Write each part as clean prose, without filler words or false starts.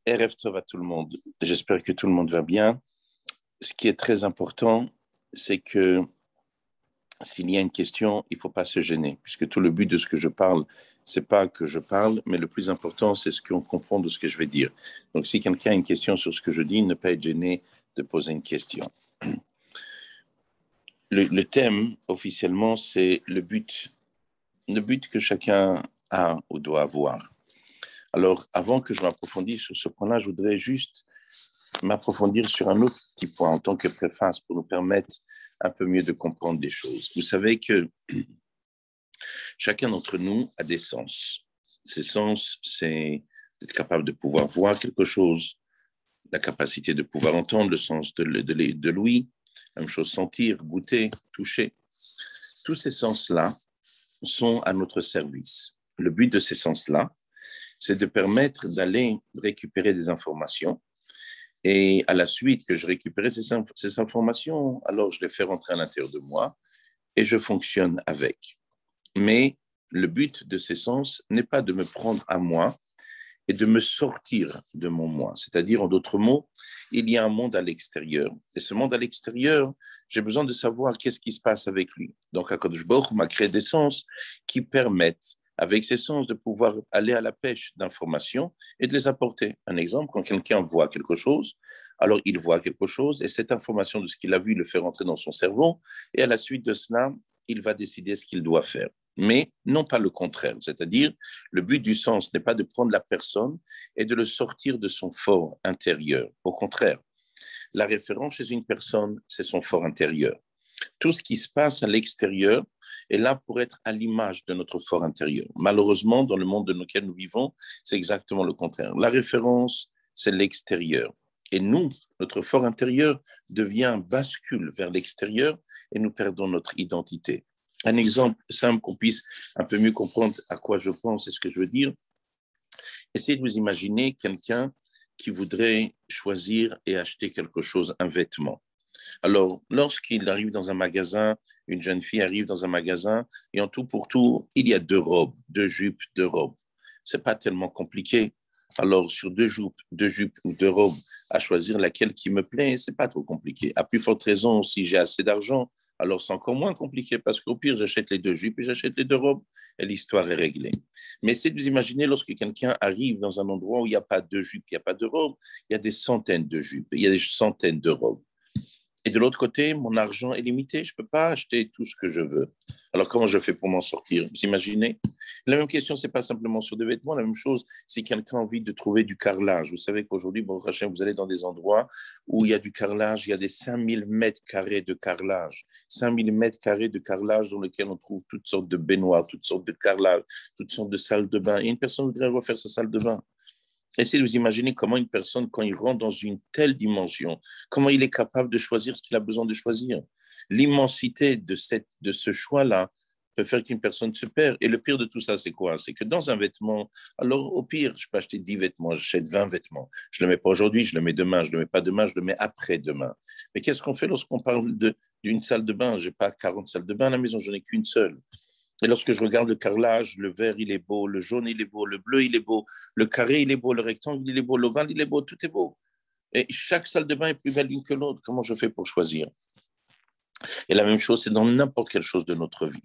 Erev Tov à tout le monde. J'espère que tout le monde va bien. Ce qui est très important, c'est que s'il y a une question, il ne faut pas se gêner, puisque tout le but de ce que je parle, c'est pas que je parle, mais le plus important, c'est ce qu'on comprend de ce que je vais dire. Donc, si quelqu'un a une question sur ce que je dis, ne pas être gêné de poser une question. Le thème, officiellement, c'est le but que chacun a ou doit avoir. Alors, avant que je m'approfondisse sur ce point-là, je voudrais juste m'approfondir sur un autre petit point en tant que préface pour nous permettre un peu mieux de comprendre des choses. Vous savez que chacun d'entre nous a des sens. Ces sens, c'est d'être capable de pouvoir voir quelque chose, la capacité de pouvoir entendre, le sens de l'ouïe, la même chose sentir, goûter, toucher. Tous ces sens-là sont à notre service. Le but de ces sens-là, c'est de permettre d'aller récupérer des informations. Et à la suite que je récupère ces informations, alors je les fais rentrer à l'intérieur de moi et je fonctionne avec. Mais le but de ces sens n'est pas de me prendre à moi et de me sortir de mon moi. C'est-à-dire, en d'autres mots, il y a un monde à l'extérieur. Et ce monde à l'extérieur, j'ai besoin de savoir qu'est-ce qui se passe avec lui. Donc, HaKadosh Baruch Hu m'a créé des sens qui permettent, avec ces sens, de pouvoir aller à la pêche d'informations et de les apporter. Un exemple, quand quelqu'un voit quelque chose, alors il voit quelque chose et cette information de ce qu'il a vu le fait rentrer dans son cerveau et à la suite de cela, il va décider ce qu'il doit faire. Mais non pas le contraire, c'est-à-dire le but du sens n'est pas de prendre la personne et de le sortir de son fort intérieur. Au contraire, la référence chez une personne, c'est son fort intérieur. Tout ce qui se passe à l'extérieur est là pour être à l'image de notre fort intérieur. Malheureusement, dans le monde dans lequel nous vivons, c'est exactement le contraire. La référence, c'est l'extérieur. Et nous, notre fort intérieur devient un bascule vers l'extérieur et nous perdons notre identité. Un exemple simple qu'on puisse un peu mieux comprendre à quoi je pense et ce que je veux dire. Essayez de vous imaginer quelqu'un qui voudrait choisir et acheter quelque chose, un vêtement. Alors, lorsqu'il arrive dans un magasin, une jeune fille arrive dans un magasin et en tout pour tout, il y a deux robes, deux jupes, deux robes. C'est pas tellement compliqué. Alors, sur deux jupes ou deux robes, à choisir laquelle qui me plaît, c'est pas trop compliqué. À plus forte raison, si j'ai assez d'argent, alors c'est encore moins compliqué parce qu'au pire, j'achète les deux jupes et j'achète les deux robes et l'histoire est réglée. Mais essayez de vous imaginer lorsque quelqu'un arrive dans un endroit où il n'y a pas de jupes, il n'y a pas de robes, il y a des centaines de jupes, il y a des centaines de robes. Et de l'autre côté, mon argent est limité, je ne peux pas acheter tout ce que je veux. Alors, comment je fais pour m'en sortir? Vous imaginez? La même question, ce n'est pas simplement sur des vêtements. La même chose, si quelqu'un a envie de trouver du carrelage. Vous savez qu'aujourd'hui, bon, vous allez dans des endroits où il y a du carrelage, il y a des 5000 mètres carrés de carrelage. 5000 mètres carrés de carrelage dans lesquels on trouve toutes sortes de baignoires, toutes sortes de carrelage, toutes sortes de salles de bain. Et une personne voudrait refaire sa salle de bain. Essayez de vous imaginer comment une personne, quand il rentre dans une telle dimension, comment il est capable de choisir ce qu'il a besoin de choisir. L'immensité de ce choix-là peut faire qu'une personne se perd. Et le pire de tout ça, c'est quoi? C'est que dans un vêtement, alors au pire, je peux acheter 10 vêtements, j'achète 20 vêtements. Je ne le mets pas aujourd'hui, je le mets demain, je ne le mets pas demain, je le mets après-demain. Mais qu'est-ce qu'on fait lorsqu'on parle d'une salle de bain? Je n'ai pas 40 salles de bain à la maison, je n'en ai qu'une seule. Et lorsque je regarde le carrelage, le vert, il est beau, le jaune, il est beau, le bleu, il est beau, le carré, il est beau, le rectangle, il est beau, l'ovale, il est beau, tout est beau. Et chaque salle de bain est plus belle l'une que l'autre. Comment je fais pour choisir? Et la même chose, c'est dans n'importe quelle chose de notre vie.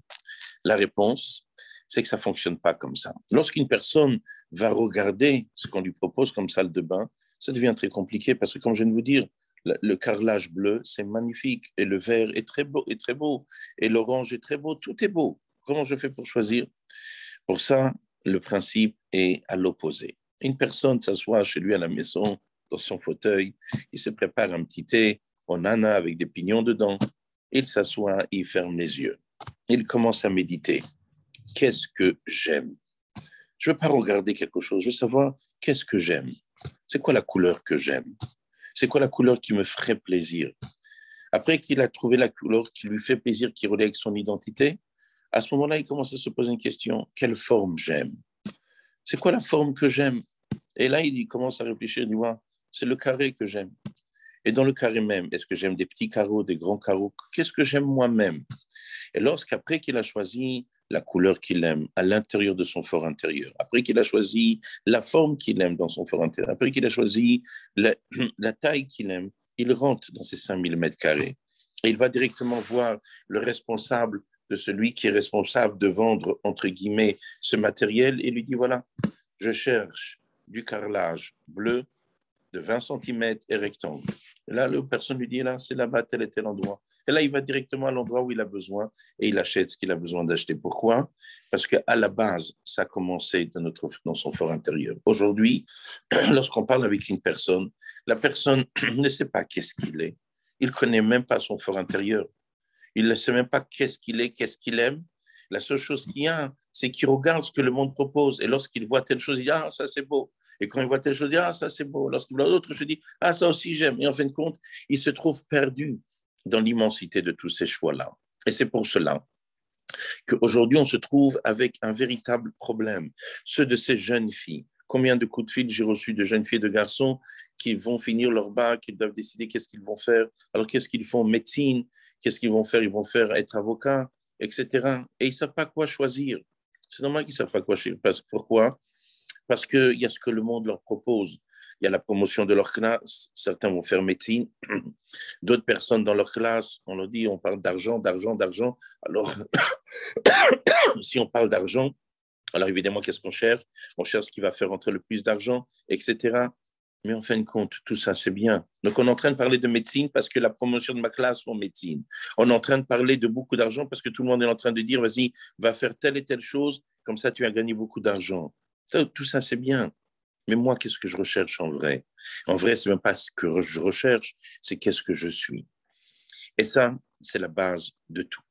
La réponse, c'est que ça ne fonctionne pas comme ça. Lorsqu'une personne va regarder ce qu'on lui propose comme salle de bain, ça devient très compliqué parce que, comme je viens de vous dire, le carrelage bleu, c'est magnifique. Et le vert est très beau, est très beau. Et l'orange est très beau, tout est beau. Comment je fais pour choisir? Pour ça, le principe est à l'opposé. Une personne s'assoit chez lui à la maison, dans son fauteuil, il se prépare un petit thé en nana avec des pignons dedans. Il s'assoit, il ferme les yeux. Il commence à méditer. Qu'est-ce que j'aime? Je ne veux pas regarder quelque chose, je veux savoir qu'est-ce que j'aime. C'est quoi la couleur que j'aime? C'est quoi la couleur qui me ferait plaisir? Après qu'il a trouvé la couleur qui lui fait plaisir, qui relaie avec son identité, à ce moment-là, il commence à se poser une question. Quelle forme j'aime? C'est quoi la forme que j'aime? Et là, il commence à réfléchir, il dit, ouais, c'est le carré que j'aime. Et dans le carré même, est-ce que j'aime des petits carreaux, des grands carreaux? Qu'est-ce que j'aime moi-même? Et lorsqu'après qu'il a choisi la couleur qu'il aime à l'intérieur de son fort intérieur, après qu'il a choisi la forme qu'il aime dans son fort intérieur, après qu'il a choisi la, la taille qu'il aime, il rentre dans ces 5000 mètres carrés. Et il va directement voir le responsable de celui qui est responsable de vendre, entre guillemets, ce matériel et lui dit, voilà, je cherche du carrelage bleu de 20 centimètres et rectangle. Et là, la personne lui dit, là, c'est là-bas, tel et tel endroit. Et là, il va directement à l'endroit où il a besoin et il achète ce qu'il a besoin d'acheter. Pourquoi? Parce qu'à la base, ça a commencé dans son fort intérieur. Aujourd'hui, lorsqu'on parle avec une personne, la personne ne sait pas qu'est-ce qu'il est. Il ne connaît même pas son fort intérieur. Il ne sait même pas qu'est-ce qu'il est, qu'est-ce qu'il aime. La seule chose qu'il y a, c'est qu'il regarde ce que le monde propose. Et lorsqu'il voit telle chose, il dit, ah, ça c'est beau. Et quand il voit telle chose, il dit, ah, ça c'est beau. Lorsqu'il voit l'autre, je dis, ah, ça aussi j'aime. Et en fin de compte, il se trouve perdu dans l'immensité de tous ces choix-là. Et c'est pour cela qu'aujourd'hui, on se trouve avec un véritable problème. Ceux de ces jeunes filles. Combien de coups de fil j'ai reçu de jeunes filles et de garçons qui vont finir leur bac, qui doivent décider qu'est-ce qu'ils vont faire. Alors, qu'est-ce qu'ils font? Médecine. Qu'est-ce qu'ils vont faire? Ils vont faire être avocat, etc. Et ils ne savent pas quoi choisir. C'est normal qu'ils ne savent pas quoi choisir. Pourquoi? Parce qu'il y a ce que le monde leur propose. Il y a la promotion de leur classe. Certains vont faire médecine. D'autres personnes dans leur classe, on leur dit, on parle d'argent, d'argent, d'argent. Alors, si on parle d'argent, alors évidemment, qu'est-ce qu'on cherche? On cherche ce qui va faire entrer le plus d'argent, etc. Mais en fin de compte, tout ça, c'est bien. Donc, on est en train de parler de médecine parce que la promotion de ma classe en médecine. On est en train de parler de beaucoup d'argent parce que tout le monde est en train de dire, vas-y, va faire telle et telle chose, comme ça, tu as gagné beaucoup d'argent. Tout ça, c'est bien. Mais moi, qu'est-ce que je recherche en vrai? En vrai, ce n'est même pas ce que je recherche, c'est qu'est-ce que je suis. Et ça, c'est la base de tout.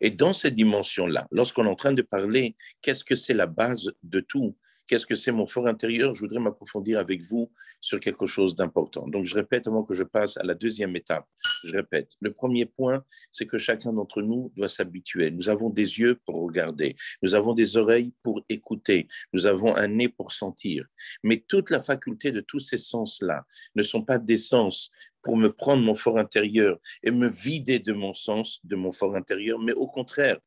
Et dans cette dimension-là, lorsqu'on est en train de parler, qu'est-ce que c'est la base de tout? Qu'est-ce que c'est mon fort intérieur? Je voudrais m'approfondir avec vous sur quelque chose d'important. Donc, je répète avant que je passe à la deuxième étape. Je répète. Le premier point, c'est que chacun d'entre nous doit s'habituer. Nous avons des yeux pour regarder. Nous avons des oreilles pour écouter. Nous avons un nez pour sentir. Mais toute la faculté de tous ces sens-là ne sont pas des sens pour me prendre mon fort intérieur et me vider de mon sens, de mon fort intérieur, mais au contraire,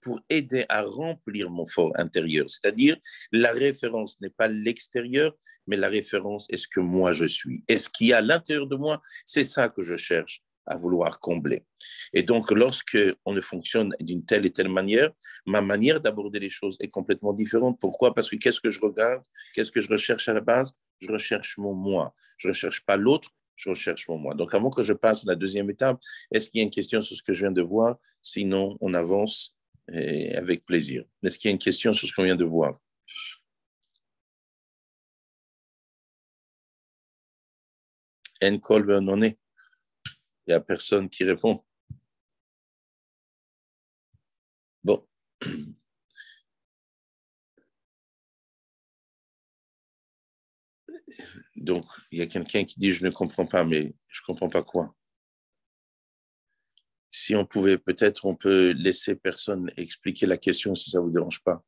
pour aider à remplir mon fort intérieur. C'est-à-dire, la référence n'est pas l'extérieur, mais la référence est ce que moi je suis. Et ce qu'il y a à l'intérieur de moi, c'est ça que je cherche à vouloir combler. Et donc, lorsque on ne fonctionne d'une telle et telle manière, ma manière d'aborder les choses est complètement différente. Pourquoi? Parce que qu'est-ce que je regarde? Qu'est-ce que je recherche à la base? Je recherche mon moi. Je ne recherche pas l'autre, je recherche mon moi. Donc, avant que je passe à la deuxième étape, est-ce qu'il y a une question sur ce que je viens de voir? Sinon, on avance et avec plaisir. Est-ce qu'il y a une question sur ce qu'on vient de voir? N-Call non est. Il n'y a personne qui répond. Bon. Donc, il y a quelqu'un qui dit, je ne comprends pas, mais je ne comprends pas quoi. Si on pouvait, peut-être, on peut laisser personne expliquer la question si ça ne vous dérange pas.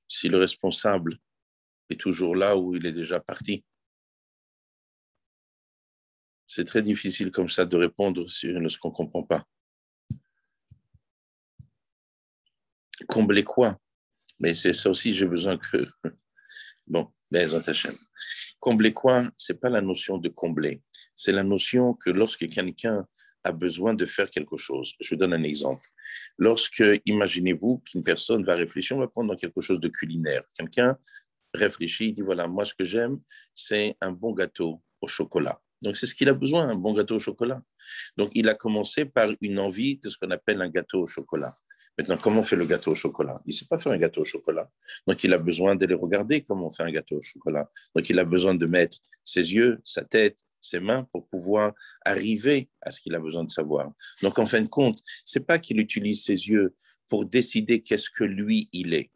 Si le responsable est toujours là ou il est déjà parti. C'est très difficile comme ça de répondre sur ce qu'on ne comprend pas. Combler quoi? Mais c'est ça aussi, j'ai besoin que... Bon, Bezat Hashem. Combler quoi? Ce n'est pas la notion de combler. C'est la notion que lorsque quelqu'un a besoin de faire quelque chose, je vous donne un exemple. Lorsque, imaginez-vous qu'une personne va réfléchir, on va prendre dans quelque chose de culinaire. Quelqu'un réfléchit, il dit, voilà, moi ce que j'aime, c'est un bon gâteau au chocolat. Donc c'est ce qu'il a besoin, un bon gâteau au chocolat. Donc il a commencé par une envie de ce qu'on appelle un gâteau au chocolat. Maintenant, comment on fait le gâteau au chocolat? Il ne sait pas faire un gâteau au chocolat. Donc, il a besoin d'aller regarder comment on fait un gâteau au chocolat. Donc, il a besoin de mettre ses yeux, sa tête, ses mains pour pouvoir arriver à ce qu'il a besoin de savoir. Donc, en fin de compte, ce n'est pas qu'il utilise ses yeux pour décider qu'est-ce que lui, il est.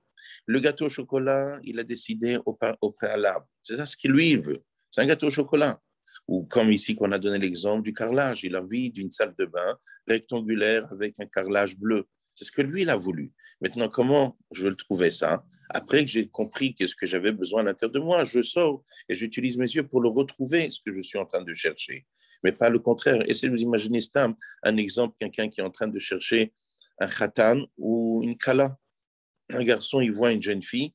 Le gâteau au chocolat, il a décidé au préalable. C'est ça ce qu'il lui veut. C'est un gâteau au chocolat. Ou comme ici qu'on a donné l'exemple du carrelage. Il a envie d'une salle de bain rectangulaire avec un carrelage bleu. C'est ce que lui, il a voulu. Maintenant, comment je vais le trouver ça? Après que j'ai compris qu'est-ce que j'avais besoin à l'intérieur de moi, je sors et j'utilise mes yeux pour le retrouver, ce que je suis en train de chercher. Mais pas le contraire. Essayez de vous imaginer, c'est un exemple, quelqu'un qui est en train de chercher un khatan ou une kala. Un garçon, il voit une jeune fille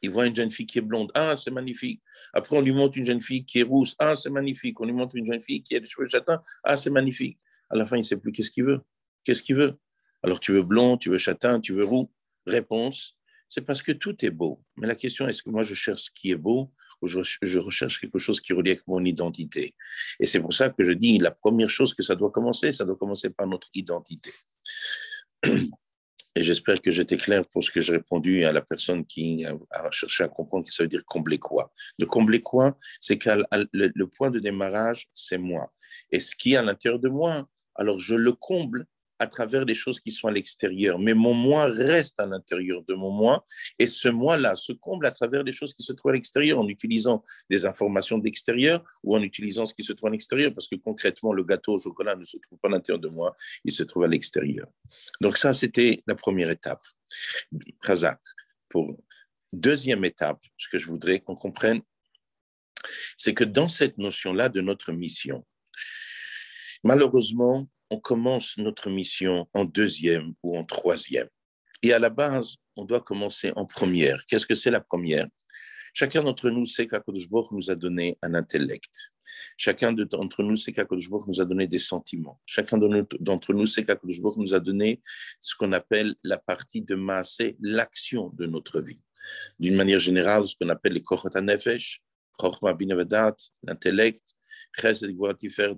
qui est blonde. Ah, c'est magnifique. Après, on lui montre une jeune fille qui est rousse. Ah, c'est magnifique. On lui montre une jeune fille qui a des cheveux châtains. Ah, c'est magnifique. À la fin, il ne sait plus qu'est-ce qu'il veut. Qu'est-ce qu'il veut? Alors, tu veux blond, tu veux châtain, tu veux roux? Réponse, c'est parce que tout est beau. Mais la question, est-ce que moi, je cherche ce qui est beau ou je recherche quelque chose qui relie avec mon identité? Et c'est pour ça que je dis, la première chose que ça doit commencer par notre identité. Et j'espère que j'étais clair pour ce que j'ai répondu à la personne qui a cherché à comprendre que ça veut dire combler quoi. Le combler quoi, c'est que le point de démarrage, c'est moi. Et ce qui est à l'intérieur de moi, alors je le comble à travers les choses qui sont à l'extérieur. Mais mon moi reste à l'intérieur de mon moi. Et ce moi-là se comble à travers les choses qui se trouvent à l'extérieur en utilisant des informations de l'extérieur ou en utilisant ce qui se trouve à l'extérieur. Parce que concrètement, le gâteau au chocolat ne se trouve pas à l'intérieur de moi, il se trouve à l'extérieur. Donc ça, c'était la première étape. Razak. Pour deuxième étape, ce que je voudrais qu'on comprenne, c'est que dans cette notion-là de notre mission, malheureusement, on commence notre mission en deuxième ou en troisième. Et à la base, on doit commencer en première. Qu'est-ce que c'est la première? Chacun d'entre nous sait qu'Akadosh Baruch nous a donné un intellect. Chacun d'entre nous sait qu'Akadosh Baruch nous a donné des sentiments. Chacun d'entre nous sait qu'Akadosh Baruch nous a donné ce qu'on appelle la partie de Maaseh, l'action de notre vie. D'une manière générale, ce qu'on appelle les Kochot HaNefesh, Chochma Bina Vedat, l'intellect, Chesed Gvura Tiferet,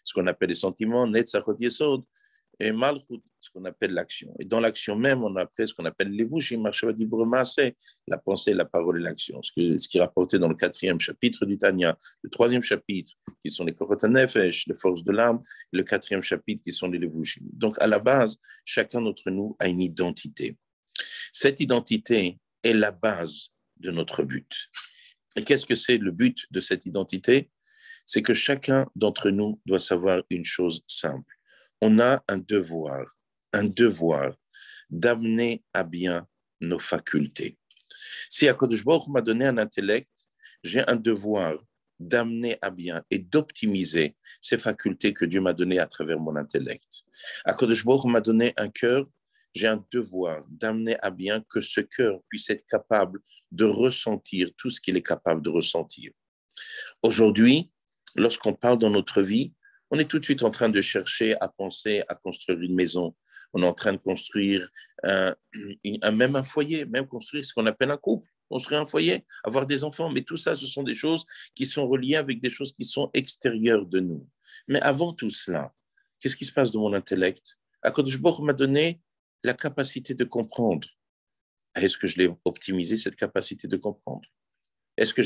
ce qu'on appelle les sentiments, Netzachot Yesod, et Malchut, ce qu'on appelle l'action. Et dans l'action même, on a après ce qu'on appelle Levushim, la pensée, la parole et l'action. Ce qui est rapporté dans le 4e chapitre du Tanya, le 3e chapitre, qui sont les Korot HaNefesh, les forces de l'âme, et le 4e chapitre, qui sont les Levushim. Donc, à la base, chacun d'entre nous a une identité. Cette identité est la base de notre but. Et qu'est-ce que c'est le but de cette identité? C'est que chacun d'entre nous doit savoir une chose simple. On a un devoir d'amener à bien nos facultés. Si Akadosh Baruch Hu m'a donné un intellect, j'ai un devoir d'amener à bien et d'optimiser ces facultés que Dieu m'a données à travers mon intellect. Akadosh Baruch Hu m'a donné un cœur, j'ai un devoir d'amener à bien que ce cœur puisse être capable de ressentir tout ce qu'il est capable de ressentir. Aujourd'hui, lorsqu'on parle dans notre vie, on est tout de suite en train de chercher à penser à construire une maison. On est en train de construire même un foyer, même construire ce qu'on appelle un couple, construire un foyer, avoir des enfants. Mais tout ça, ce sont des choses qui sont reliées avec des choses qui sont extérieures de nous. Mais avant tout cela, qu'est-ce qui se passe dans mon intellect? Akadosh Baruch Hu m'a donné la capacité de comprendre. Est-ce que je l'ai optimisé, cette capacité de comprendre? Est-ce que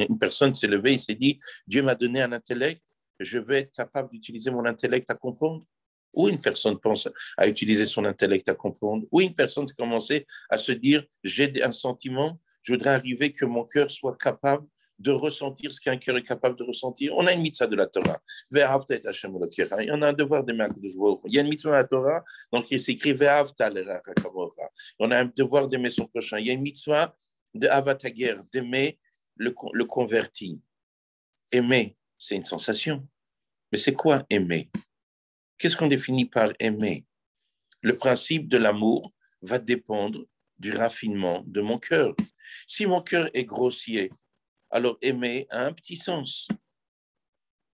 une personne s'est levée et s'est dit, Dieu m'a donné un intellect, je veux être capable d'utiliser mon intellect à comprendre? Ou une personne pense à utiliser son intellect à comprendre? Ou une personne a commencé à se dire, j'ai un sentiment, je voudrais arriver que mon cœur soit capable de ressentir ce qu'un cœur est capable de ressentir. On a une mitzvah de la Torah. On a un devoir d'aimer Akadosh Baruch Hu. Il y a une mitzvah de la Torah, donc il s'écrit on a un devoir d'aimer son prochain. Il y a une mitzvah de Avatager, d'aimer le converti. Aimer, c'est une sensation. Mais c'est quoi aimer? Qu'est-ce qu'on définit par aimer? Le principe de l'amour va dépendre du raffinement de mon cœur. Si mon cœur est grossier, alors aimer a un petit sens.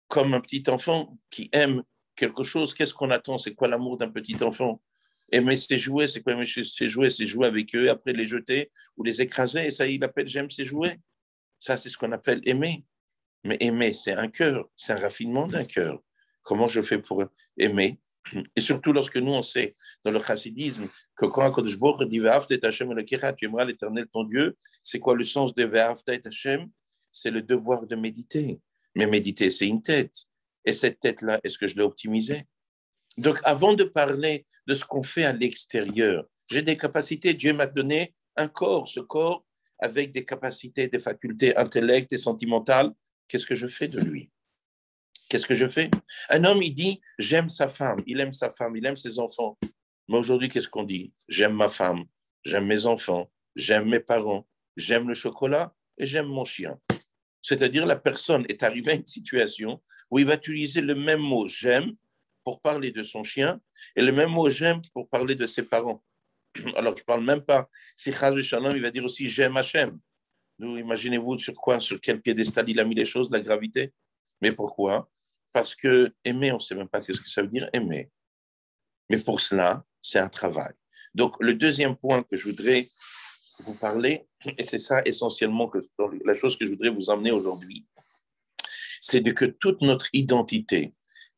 Comme un petit enfant qui aime quelque chose, qu'est-ce qu'on attend? C'est quoi l'amour d'un petit enfant? Aimer ses jouets, c'est quoi aimer ses jouets? C'est jouer avec eux, après les jeter ou les écraser, et ça, il appelle j'aime ses jouets. Ça, c'est ce qu'on appelle aimer. Mais aimer, c'est un cœur, c'est un raffinement d'un cœur. Comment je fais pour aimer? Et surtout lorsque nous, on sait dans le chassidisme que quand Akadosh Baruch Hu dit Ve'ahavta et Hashem Elokecha, tu aimeras l'Éternel ton Dieu, c'est quoi le sens de Ve'ahavta et Hashem? C'est le devoir de méditer. Mais méditer, c'est une tête. Et cette tête-là, est-ce que je l'ai optimisée? Donc, avant de parler de ce qu'on fait à l'extérieur, j'ai des capacités. Dieu m'a donné un corps. Ce corps, avec des capacités, des facultés intellectuelles et sentimentales, qu'est-ce que je fais de lui? Qu'est-ce que je fais? Un homme, il dit, j'aime sa femme, il aime sa femme, il aime ses enfants. Mais aujourd'hui, qu'est-ce qu'on dit? J'aime ma femme, j'aime mes enfants, j'aime mes parents, j'aime le chocolat et j'aime mon chien. C'est-à-dire, la personne est arrivée à une situation où il va utiliser le même mot j'aime pour parler de son chien et le même mot j'aime pour parler de ses parents. Alors, je ne parle même pas. Si Chaz Shalom, il va dire aussi j'aime Hachem. Nous, imaginez-vous sur quoi, sur quel piédestal il a mis les choses, la gravité. Mais pourquoi? Parce que aimer, on ne sait même pas ce que ça veut dire aimer. Mais pour cela, c'est un travail. Donc, le deuxième point que je voudrais vous parler, et c'est ça essentiellement la chose que je voudrais vous emmener aujourd'hui, c'est que toute notre identité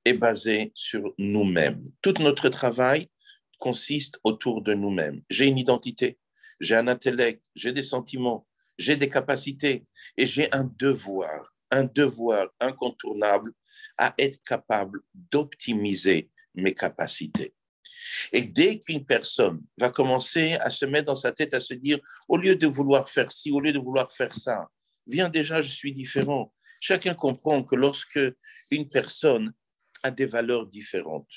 est basée sur nous-mêmes. Tout notre travail consiste autour de nous-mêmes. J'ai une identité, j'ai un intellect, j'ai des sentiments, j'ai des capacités et j'ai un devoir incontournable à être capable d'optimiser mes capacités. Et dès qu'une personne va commencer à se mettre dans sa tête, à se dire, au lieu de vouloir faire ci, au lieu de vouloir faire ça, viens déjà, je suis différent. Chacun comprend que lorsque une personne a des valeurs différentes,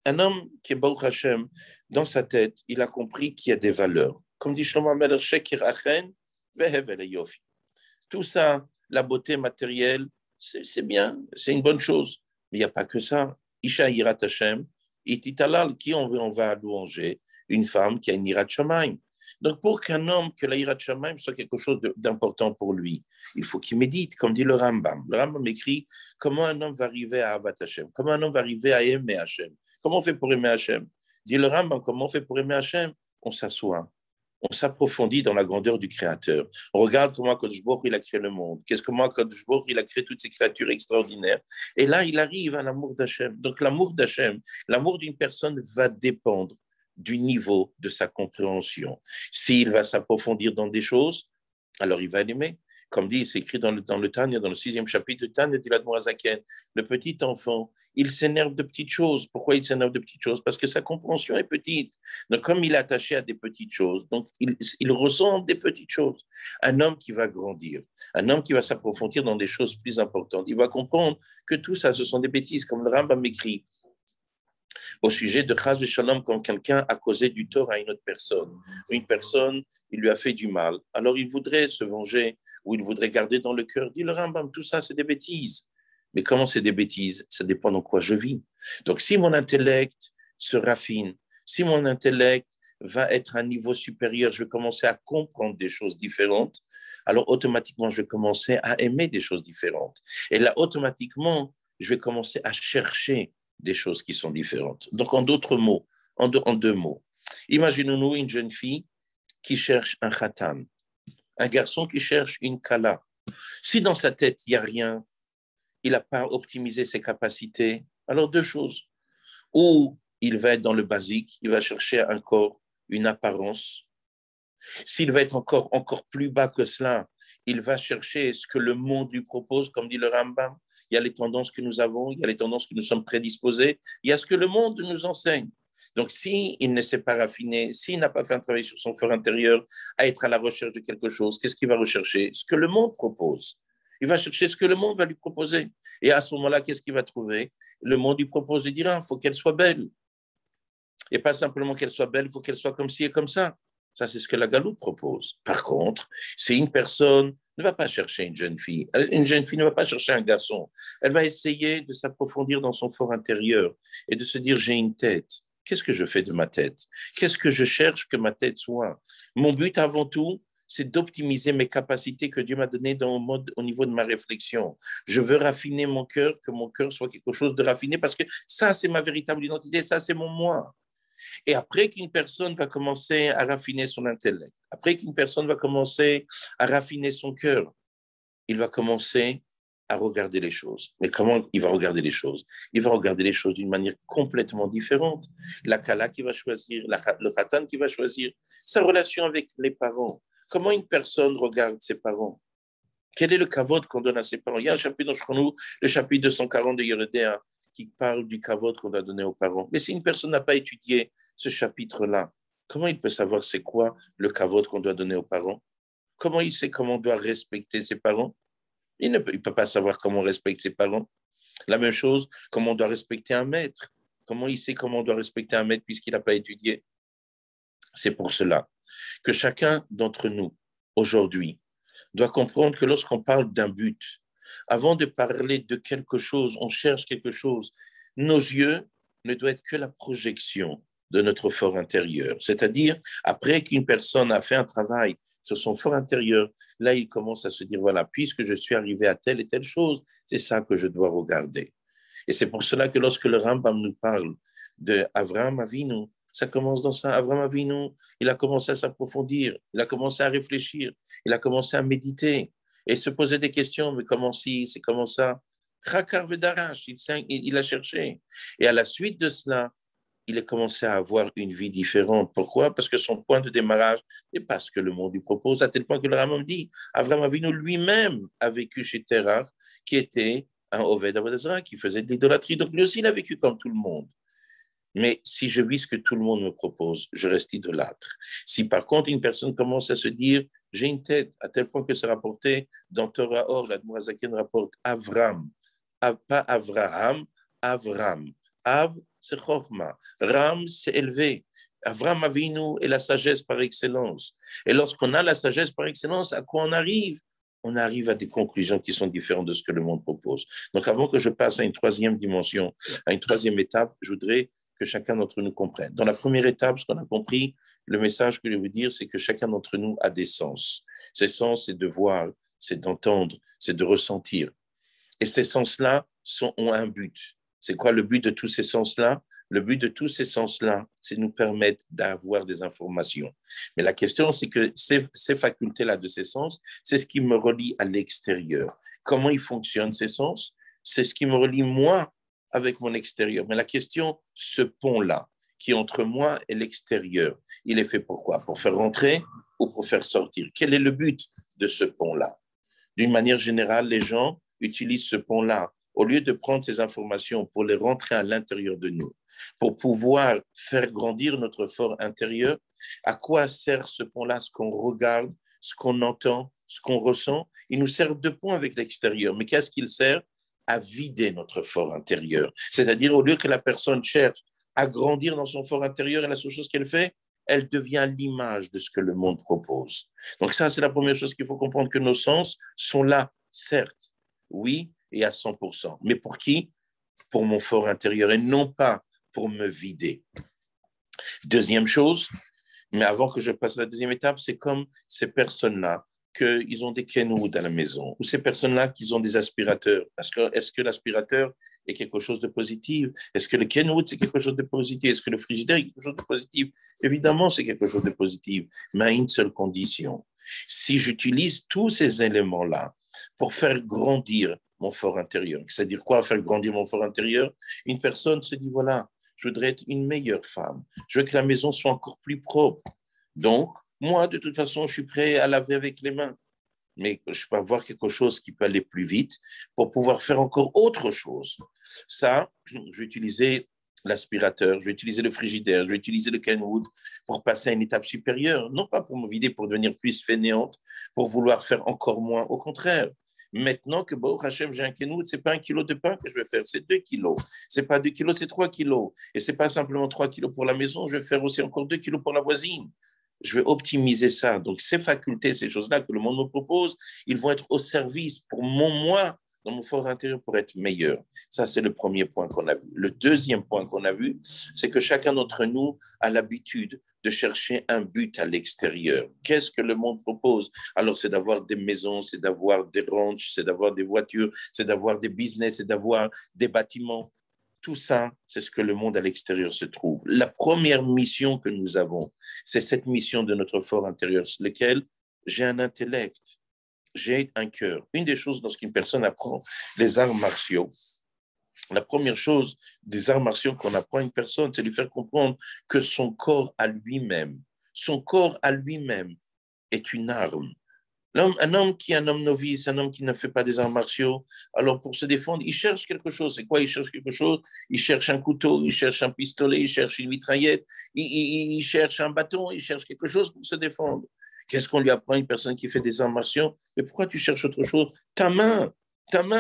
un homme qui est Baruch Hashem, dans sa tête, il a compris qu'il y a des valeurs. Comme dit Shlomo Amelech, Shekir Achen, Vehevel Yofi. Tout ça, la beauté matérielle, c'est bien, c'est une bonne chose. Mais il n'y a pas que ça. Isha Yirat Hashem, Ititalal, qui on va louanger? Une femme qui a une Yirat Shamayim. Donc, pour qu'un homme, que la Yirat Shamayim soit quelque chose d'important pour lui, il faut qu'il médite, comme dit le Rambam. Le Rambam écrit comment un homme va arriver à Avat Hashem, comment un homme va arriver à aimer Hashem. Comment on fait pour aimer Hashem? Dit le Rambam, comment on fait pour aimer Hashem? On s'assoit. On s'approfondit dans la grandeur du Créateur. On regarde comment Kadosh Baruch Hu, il a créé le monde. Comment Kadosh Baruch Hu, il a créé toutes ces créatures extraordinaires. Et là, il arrive à l'amour d'Hachem. Donc, l'amour d'Hachem, l'amour d'une personne va dépendre du niveau de sa compréhension. S'il va s'approfondir dans des choses, alors il va l'aimer. Comme dit, c'est écrit dans le Tanya, dans le 6e chapitre du Tanya de l'Admor Hazaken, le petit enfant, il s'énerve de petites choses. Pourquoi il s'énerve de petites choses? Parce que sa compréhension est petite. Donc, comme il est attaché à des petites choses, donc il ressent des petites choses. Un homme qui va grandir, un homme qui va s'approfondir dans des choses plus importantes, il va comprendre que tout ça, ce sont des bêtises, comme le Rambam écrit au sujet de Chaz Shalom, quand quelqu'un a causé du tort à une autre personne. Une personne, il lui a fait du mal. Alors, il voudrait se venger ou il voudrait garder dans le cœur. Dit le Rambam, tout ça, c'est des bêtises. Mais comment c'est des bêtises? Ça dépend dans quoi je vis. Donc, si mon intellect se raffine, si mon intellect va être à un niveau supérieur, je vais commencer à comprendre des choses différentes, alors automatiquement, je vais commencer à aimer des choses différentes. Et là, automatiquement, je vais commencer à chercher des choses qui sont différentes. Donc, en d'autres mots, en deux mots, imaginons-nous une jeune fille qui cherche un khatan, un garçon qui cherche une kala. Si dans sa tête, il n'y a rien, il n'a pas optimisé ses capacités, alors deux choses. Ou il va être dans le basique, il va chercher un corps, une apparence. S'il va être encore plus bas que cela, il va chercher ce que le monde lui propose, comme dit le Rambam. Il y a les tendances que nous avons, il y a les tendances que nous sommes prédisposés, il y a ce que le monde nous enseigne. Donc, s'il ne s'est pas raffiné, s'il n'a pas fait un travail sur son fort intérieur, à être à la recherche de quelque chose, qu'est-ce qu'il va rechercher? Ce que le monde propose. Il va chercher ce que le monde va lui proposer. Et à ce moment-là, qu'est-ce qu'il va trouver? Le monde lui propose de dire, il faut qu'elle soit belle. Et pas simplement qu'elle soit belle, il faut qu'elle soit comme ci et comme ça. Ça, c'est ce que la Galoute propose. Par contre, si une personne ne va pas chercher une jeune fille ne va pas chercher un garçon, elle va essayer de s'approfondir dans son fort intérieur et de se dire, j'ai une tête. Qu'est-ce que je fais de ma tête? Qu'est-ce que je cherche que ma tête soit? Mon but avant tout, c'est d'optimiser mes capacités que Dieu m'a données au niveau de ma réflexion. Je veux raffiner mon cœur, que mon cœur soit quelque chose de raffiné, parce que ça, c'est ma véritable identité, ça, c'est mon moi. Et après qu'une personne va commencer à raffiner son intellect, après qu'une personne va commencer à raffiner son cœur, il va commencer à regarder les choses. Mais comment il va regarder les choses? Il va regarder les choses d'une manière complètement différente. La kala qui va choisir, le khatan qui va choisir, sa relation avec les parents. Comment une personne regarde ses parents? Quel est le kavod qu'on donne à ses parents? Il y a un chapitre dans Shkronou, le chapitre 240 de Yeridéa, qui parle du kavod qu'on doit donner aux parents. Mais si une personne n'a pas étudié ce chapitre-là, comment il peut savoir c'est quoi le kavod qu'on doit donner aux parents? Comment il sait comment on doit respecter ses parents? Il ne peut pas savoir comment on respecte ses parents. La même chose, comment on doit respecter un maître. Comment il sait comment on doit respecter un maître puisqu'il n'a pas étudié? C'est pour cela que chacun d'entre nous, aujourd'hui, doit comprendre que lorsqu'on parle d'un but, avant de parler de quelque chose, on cherche quelque chose, nos yeux ne doivent être que la projection de notre fort intérieur. C'est-à-dire, après qu'une personne a fait un travail sur son fort intérieur, là, il commence à se dire, voilà, puisque je suis arrivé à telle et telle chose, c'est ça que je dois regarder. Et c'est pour cela que lorsque le Rambam nous parle de Avraham Avinu, ça commence dans ça. Avraham Avinu, il a commencé à s'approfondir, il a commencé à réfléchir, il a commencé à méditer et se poser des questions. Mais comment si, c'est comment ça? Chakar Vedarash, il a cherché. Et à la suite de cela, il a commencé à avoir une vie différente. Pourquoi? Parce que son point de démarrage n'est pas ce que le monde lui propose, à tel point que le Rambam dit, Avraham Avinu lui-même a vécu chez Terach, qui était un Oved Avodah Zarah, qui faisait de l'idolâtrie. Donc lui aussi, il a vécu comme tout le monde. Mais si je vis ce que tout le monde me propose, je reste idolâtre. Si par contre une personne commence à se dire, j'ai une tête, à tel point que c'est rapporté dans Torah Or, l'Admor HaZaken rapporte Avram, pas Avraham, Avram. Av, c'est Chochma. Ram, c'est élevé. Avram Avinu est la sagesse par excellence. Et lorsqu'on a la sagesse par excellence, à quoi on arrive? On arrive à des conclusions qui sont différentes de ce que le monde propose. Donc avant que je passe à une troisième dimension, à une troisième étape, je voudrais que chacun d'entre nous comprenne. Dans la première étape, ce qu'on a compris, le message que je veux dire, c'est que chacun d'entre nous a des sens. Ces sens, c'est de voir, c'est d'entendre, c'est de ressentir. Et ces sens-là ont un but. C'est quoi le but de tous ces sens-là? Le but de tous ces sens-là, c'est de nous permettre d'avoir des informations. Mais la question, c'est que ces facultés-là de ces sens, c'est ce qui me relie à l'extérieur. Comment ils fonctionnent, ces sens? C'est ce qui me relie, moi, avec mon extérieur. Mais la question, ce pont-là, qui est entre moi et l'extérieur, il est fait pour quoi? Pour faire rentrer ou pour faire sortir? Quel est le but de ce pont-là? D'une manière générale, les gens utilisent ce pont-là. Au lieu de prendre ces informations pour les rentrer à l'intérieur de nous, pour pouvoir faire grandir notre fort intérieur, à quoi sert ce pont-là? Ce qu'on regarde, ce qu'on entend, ce qu'on ressent, il nous sert de pont avec l'extérieur. Mais qu'est-ce qu'il sert? À vider notre fort intérieur. C'est-à-dire, au lieu que la personne cherche à grandir dans son fort intérieur, et la seule chose qu'elle fait, elle devient l'image de ce que le monde propose. Donc ça, c'est la première chose qu'il faut comprendre, que nos sens sont là, certes, oui, et à 100%. Mais pour qui? Pour mon fort intérieur et non pas pour me vider. Deuxième chose, mais avant que je passe à la deuxième étape, c'est comme ces personnes-là, qu'ils ont des kenwood à la maison, ou ces personnes-là qui ont des aspirateurs. Est-ce que l'aspirateur est quelque chose de positif? Est-ce que le kenwood, c'est quelque chose de positif? Est-ce que le frigidaire est quelque chose de positif? Évidemment, c'est quelque chose de positif, mais à une seule condition. Si j'utilise tous ces éléments-là pour faire grandir mon fort intérieur, c'est-à-dire quoi faire grandir mon fort intérieur? Une personne se dit, voilà, je voudrais être une meilleure femme. Je veux que la maison soit encore plus propre. Donc, moi, de toute façon, je suis prêt à laver avec les mains. Mais je peux avoir quelque chose qui peut aller plus vite pour pouvoir faire encore autre chose. Ça, je vais utiliser l'aspirateur, je vais utiliser le frigidaire, je vais utiliser le kenwood pour passer à une étape supérieure. Non pas pour me vider, pour devenir plus fainéante, pour vouloir faire encore moins. Au contraire, maintenant que, bon, Hachem, j'ai un kenwood, c'est pas 1 kilo de pain que je vais faire, c'est 2 kilos. C'est pas 2 kilos, c'est 3 kilos. Et c'est pas simplement 3 kilos pour la maison, je vais faire aussi encore 2 kilos pour la voisine. Je vais optimiser ça. Donc, ces facultés, ces choses-là que le monde me propose, ils vont être au service pour mon moi, dans mon fort intérieur, pour être meilleur. Ça, c'est le premier point qu'on a vu. Le deuxième point qu'on a vu, c'est que chacun d'entre nous a l'habitude de chercher un but à l'extérieur. Qu'est-ce que le monde propose? Alors, c'est d'avoir des maisons, c'est d'avoir des ranchs, c'est d'avoir des voitures, c'est d'avoir des business, c'est d'avoir des bâtiments. Tout ça, c'est ce que le monde à l'extérieur se trouve. La première mission que nous avons, c'est cette mission de notre fort intérieur, sur laquelle j'ai un intellect, j'ai un cœur. Une des choses lorsqu'une personne apprend les arts martiaux, la première chose des arts martiaux qu'on apprend à une personne, c'est de lui faire comprendre que son corps à lui-même est une arme. Un homme qui est un homme novice, un homme qui ne fait pas des arts martiaux, alors pour se défendre, il cherche quelque chose. C'est quoi? Il cherche quelque chose. Il cherche un couteau, il cherche un pistolet, il cherche une mitraillette, il cherche un bâton, il cherche quelque chose pour se défendre. Qu'est-ce qu'on lui apprend à une personne qui fait des arts martiaux? Mais pourquoi tu cherches autre chose? Ta main,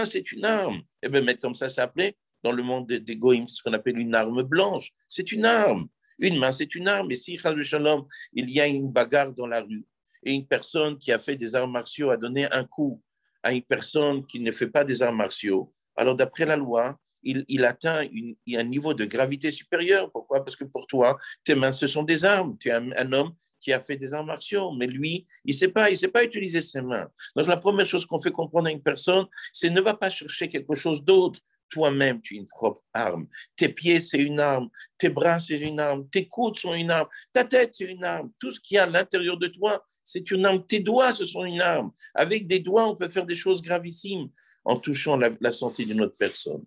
c'est une arme. Eh bien, mettre comme ça s'appelait dans le monde des goïms, ce qu'on appelle une arme blanche. C'est une arme. Une main, c'est une arme. Et si, shalom, il y a une bagarre dans la rue et une personne qui a fait des arts martiaux a donné un coup à une personne qui ne fait pas des arts martiaux, alors d'après la loi, il atteint un niveau de gravité supérieur. Pourquoi? Parce que pour toi, tes mains, ce sont des armes. Tu es un homme qui a fait des arts martiaux, mais lui, il ne sait pas utiliser ses mains. Donc la première chose qu'on fait comprendre à une personne, c'est ne va pas chercher quelque chose d'autre. Toi-même, tu es une propre arme. Tes pieds, c'est une arme. Tes bras, c'est une arme. Tes coudes sont une arme. Ta tête, c'est une arme. Tout ce qu'il y a à l'intérieur de toi, c'est une arme. Tes doigts, ce sont une arme. Avec des doigts, on peut faire des choses gravissimes en touchant la santé d'une autre personne.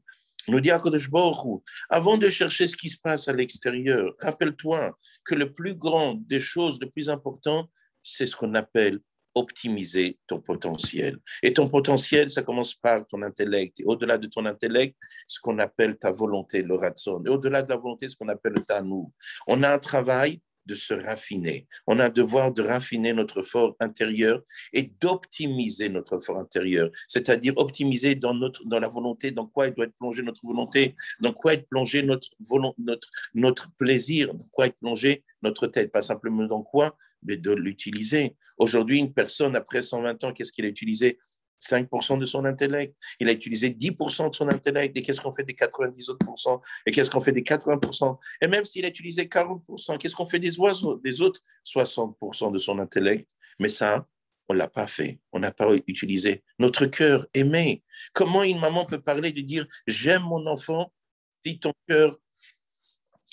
Nous dit Akadosh Baruch Hu, avant de chercher ce qui se passe à l'extérieur, rappelle-toi que le plus grand des choses, le plus important, c'est ce qu'on appelle optimiser ton potentiel. Et ton potentiel, ça commence par ton intellect. Et au-delà de ton intellect, ce qu'on appelle ta volonté, le ratson. Et au-delà de la volonté, ce qu'on appelle le tanou. On a un travail de se raffiner. On a un devoir de raffiner notre fort intérieur et d'optimiser notre fort intérieur, c'est-à-dire optimiser dans la volonté, dans quoi doit être plongée notre volonté, dans quoi être plongé notre plaisir, dans quoi être plongé notre tête, pas simplement dans quoi, mais de l'utiliser. Aujourd'hui, une personne, après 120 ans, qu'est-ce qu'il a utilisé? 5% de son intellect. Il a utilisé 10% de son intellect. Et qu'est-ce qu'on fait des 90 autres pourcents? Et qu'est-ce qu'on fait des 80%? Et même s'il a utilisé 40%, qu'est-ce qu'on fait des autres 60% de son intellect? Mais ça, on ne l'a pas fait. On n'a pas utilisé notre cœur aimé. Comment une maman peut parler de dire « j'aime mon enfant » si ton cœur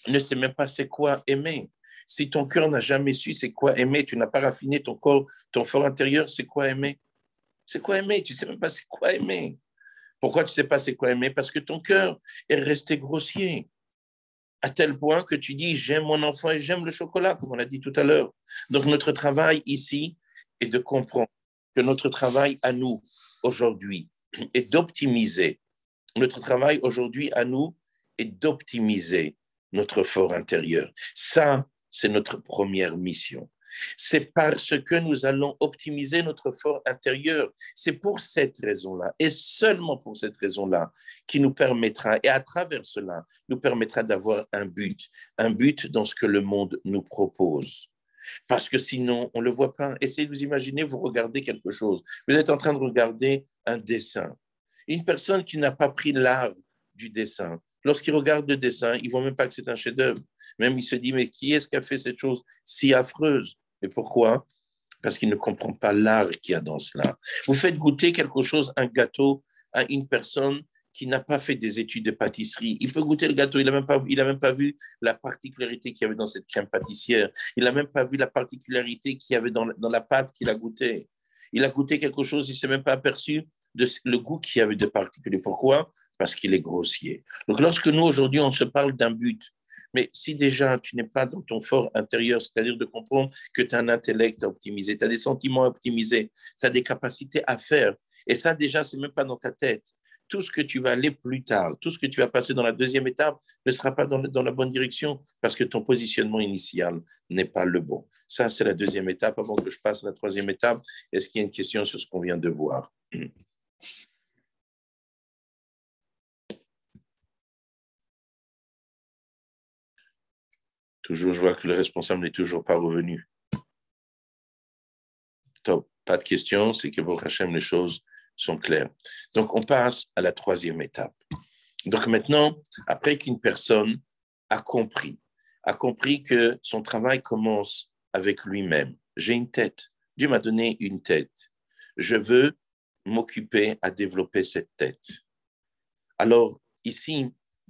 ne sait même pas c'est quoi aimer? Si ton cœur n'a jamais su c'est quoi aimer, tu n'as pas raffiné ton corps, ton fort intérieur, c'est quoi aimer? C'est quoi aimer? Tu ne sais même pas c'est quoi aimer. Pourquoi tu ne sais pas c'est quoi aimer? Parce que ton cœur est resté grossier, à tel point que tu dis j'aime mon enfant et j'aime le chocolat, comme on l'a dit tout à l'heure. Donc notre travail ici est de comprendre que notre travail à nous aujourd'hui est d'optimiser. Notre travail aujourd'hui à nous est d'optimiser notre fort intérieur. Ça, c'est notre première mission. C'est parce que nous allons optimiser notre fort intérieur. C'est pour cette raison-là, et seulement pour cette raison-là, qui nous permettra, et à travers cela, nous permettra d'avoir un but dans ce que le monde nous propose. Parce que sinon, on ne le voit pas. Essayez de vous imaginer, vous regardez quelque chose. Vous êtes en train de regarder un dessin. Une personne qui n'a pas pris l'art du dessin, lorsqu'il regarde le dessin, il ne voit même pas que c'est un chef-d'œuvre. Même il se dit, mais qui est-ce qui a fait cette chose si affreuse? Et pourquoi? Parce qu'il ne comprend pas l'art qu'il y a dans cela. Vous faites goûter quelque chose, un gâteau, à une personne qui n'a pas fait des études de pâtisserie. Il peut goûter le gâteau, il n'a même pas vu la particularité qu'il y avait dans cette crème pâtissière. Il n'a même pas vu la particularité qu'il y avait dans la pâte qu'il a goûté. Il a goûté quelque chose, il ne s'est même pas aperçu de le goût qu'il y avait de particulier. Pourquoi? Parce qu'il est grossier. Donc lorsque nous, aujourd'hui, on se parle d'un but, mais si déjà tu n'es pas dans ton fort intérieur, c'est-à-dire de comprendre que tu as un intellect à optimiser, tu as des sentiments à optimiser, tu as des capacités à faire, et ça déjà, ce n'est même pas dans ta tête. Tout ce que tu vas aller plus tard, tout ce que tu vas passer dans la deuxième étape ne sera pas dans la bonne direction parce que ton positionnement initial n'est pas le bon. Ça, c'est la deuxième étape. Avant que je passe à la troisième étape, est-ce qu'il y a une question sur ce qu'on vient de voir? Toujours, je vois que le responsable n'est toujours pas revenu. Top, pas de questions, c'est que pour Hachem, les choses sont claires. Donc, on passe à la troisième étape. Donc maintenant, après qu'une personne a compris que son travail commence avec lui-même. J'ai une tête. Dieu m'a donné une tête. Je veux m'occuper à développer cette tête. Alors, ici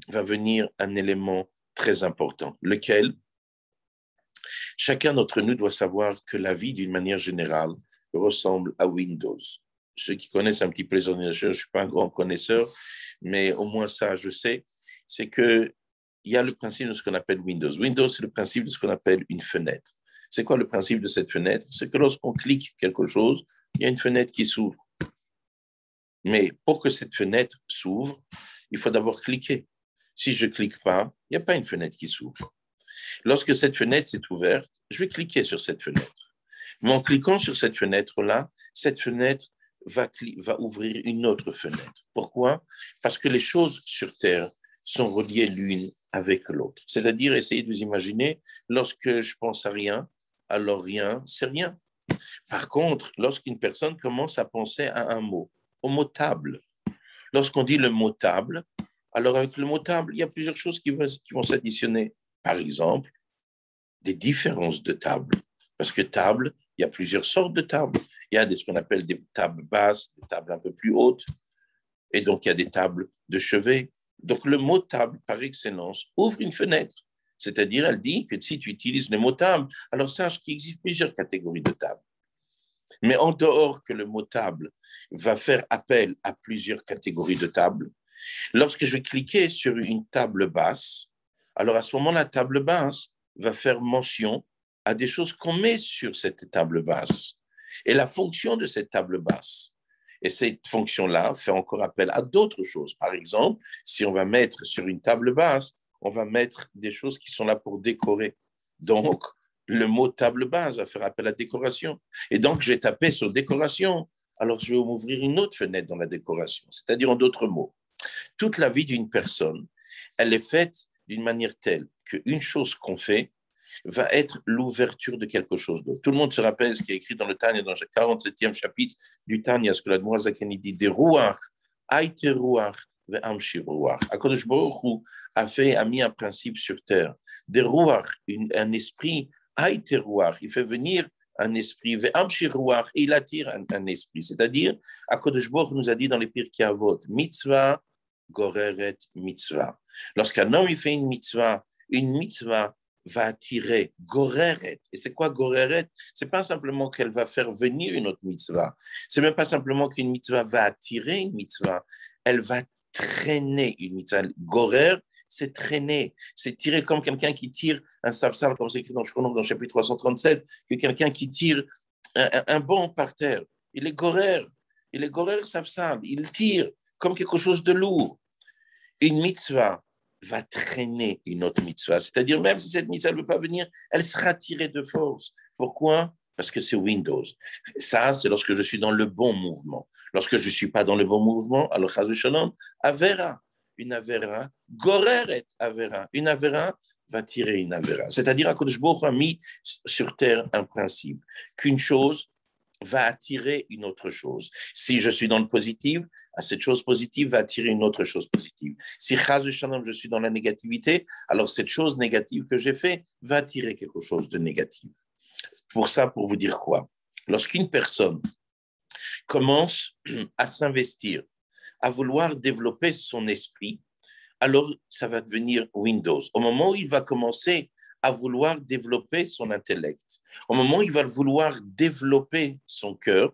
va venir un élément très important, lequel chacun d'entre nous doit savoir que la vie, d'une manière générale, ressemble à Windows. Ceux qui connaissent un petit peu les ordinateurs, je ne suis pas un grand connaisseur, mais au moins ça, je sais, c'est qu'il y a le principe de ce qu'on appelle Windows. Windows, c'est le principe de ce qu'on appelle une fenêtre. C'est quoi le principe de cette fenêtre? C'est que lorsqu'on clique quelque chose, il y a une fenêtre qui s'ouvre. Mais pour que cette fenêtre s'ouvre, il faut d'abord cliquer. Si je ne clique pas, il n'y a pas une fenêtre qui s'ouvre. Lorsque cette fenêtre s'est ouverte, je vais cliquer sur cette fenêtre. Mais en cliquant sur cette fenêtre-là, cette fenêtre va ouvrir une autre fenêtre. Pourquoi? Parce que les choses sur Terre sont reliées l'une avec l'autre. C'est-à-dire, essayez de vous imaginer, lorsque je pense à rien, alors rien, c'est rien. Par contre, lorsqu'une personne commence à penser à un mot, au mot table, lorsqu'on dit le mot table, alors avec le mot table, il y a plusieurs choses qui vont s'additionner. Par exemple, des différences de table. Parce que table, il y a plusieurs sortes de tables. Il y a ce qu'on appelle des tables basses, des tables un peu plus hautes, et donc il y a des tables de chevet. Donc le mot table, par excellence, ouvre une fenêtre. C'est-à-dire, elle dit que si tu utilises le mot table, alors sache qu'il existe plusieurs catégories de tables. Mais en dehors que le mot table va faire appel à plusieurs catégories de tables, lorsque je vais cliquer sur une table basse, alors à ce moment, la table basse va faire mention à des choses qu'on met sur cette table basse et la fonction de cette table basse. Et cette fonction-là fait encore appel à d'autres choses. Par exemple, si on va mettre sur une table basse, on va mettre des choses qui sont là pour décorer. Donc, le mot table basse va faire appel à décoration. Et donc, je vais taper sur décoration. Alors, je vais m'ouvrir une autre fenêtre dans la décoration. C'est-à-dire, en d'autres mots, toute la vie d'une personne, elle est faite d'une manière telle qu'une chose qu'on fait va être l'ouverture de quelque chose d'autre. Tout le monde se rappelle ce qui est écrit dans le Tanya, dans le 47e chapitre du Tanya, ce que la Admor Zakani dit, des rouach, aïte rouach, ve'amshi rouach. HaKadosh Baruch Hu a mis un principe sur terre. Des rouach, un esprit, aïte rouach, il fait venir un esprit, ve'amshi rouach, et il attire un esprit. C'est-à-dire, HaKadosh Baruch Hu nous a dit dans les Pirkei Avot, mitzvah, goreret mitzvah. Lorsqu'un homme il fait une mitzvah va attirer goreret. Et c'est quoi goreret? C'est pas simplement qu'elle va faire venir une autre mitzvah. C'est même pas simplement qu'une mitzvah va attirer une mitzvah. Elle va traîner une mitzvah. Gorer, c'est traîner. C'est tirer comme quelqu'un qui tire un savsal, comme c'est écrit dans le chapitre 337, que quelqu'un qui tire un banc par terre. Il est gorer. Il est gorer savsal. Il tire comme quelque chose de lourd. Une mitzvah va traîner une autre mitzvah. C'est-à-dire, même si cette mitzvah ne veut pas venir, elle sera tirée de force. Pourquoi? Parce que c'est Windows. Ça, c'est lorsque je suis dans le bon mouvement. Lorsque je ne suis pas dans le bon mouvement, alors, chas v'shalom, avera. Une avera, goreret avera. Une avera va tirer une avera. C'est-à-dire, HaKadosh Baruch Hu a mis sur terre un principe qu'une chose va attirer une autre chose. Si je suis dans le positif, cette chose positive va attirer une autre chose positive. Si je suis dans la négativité, alors cette chose négative que j'ai fait va attirer quelque chose de négatif. Pour ça, pour vous dire quoi? Lorsqu'une personne commence à s'investir, à vouloir développer son esprit, alors ça va devenir Windows. Au moment où il va commencer à vouloir développer son intellect, au moment où il va vouloir développer son cœur,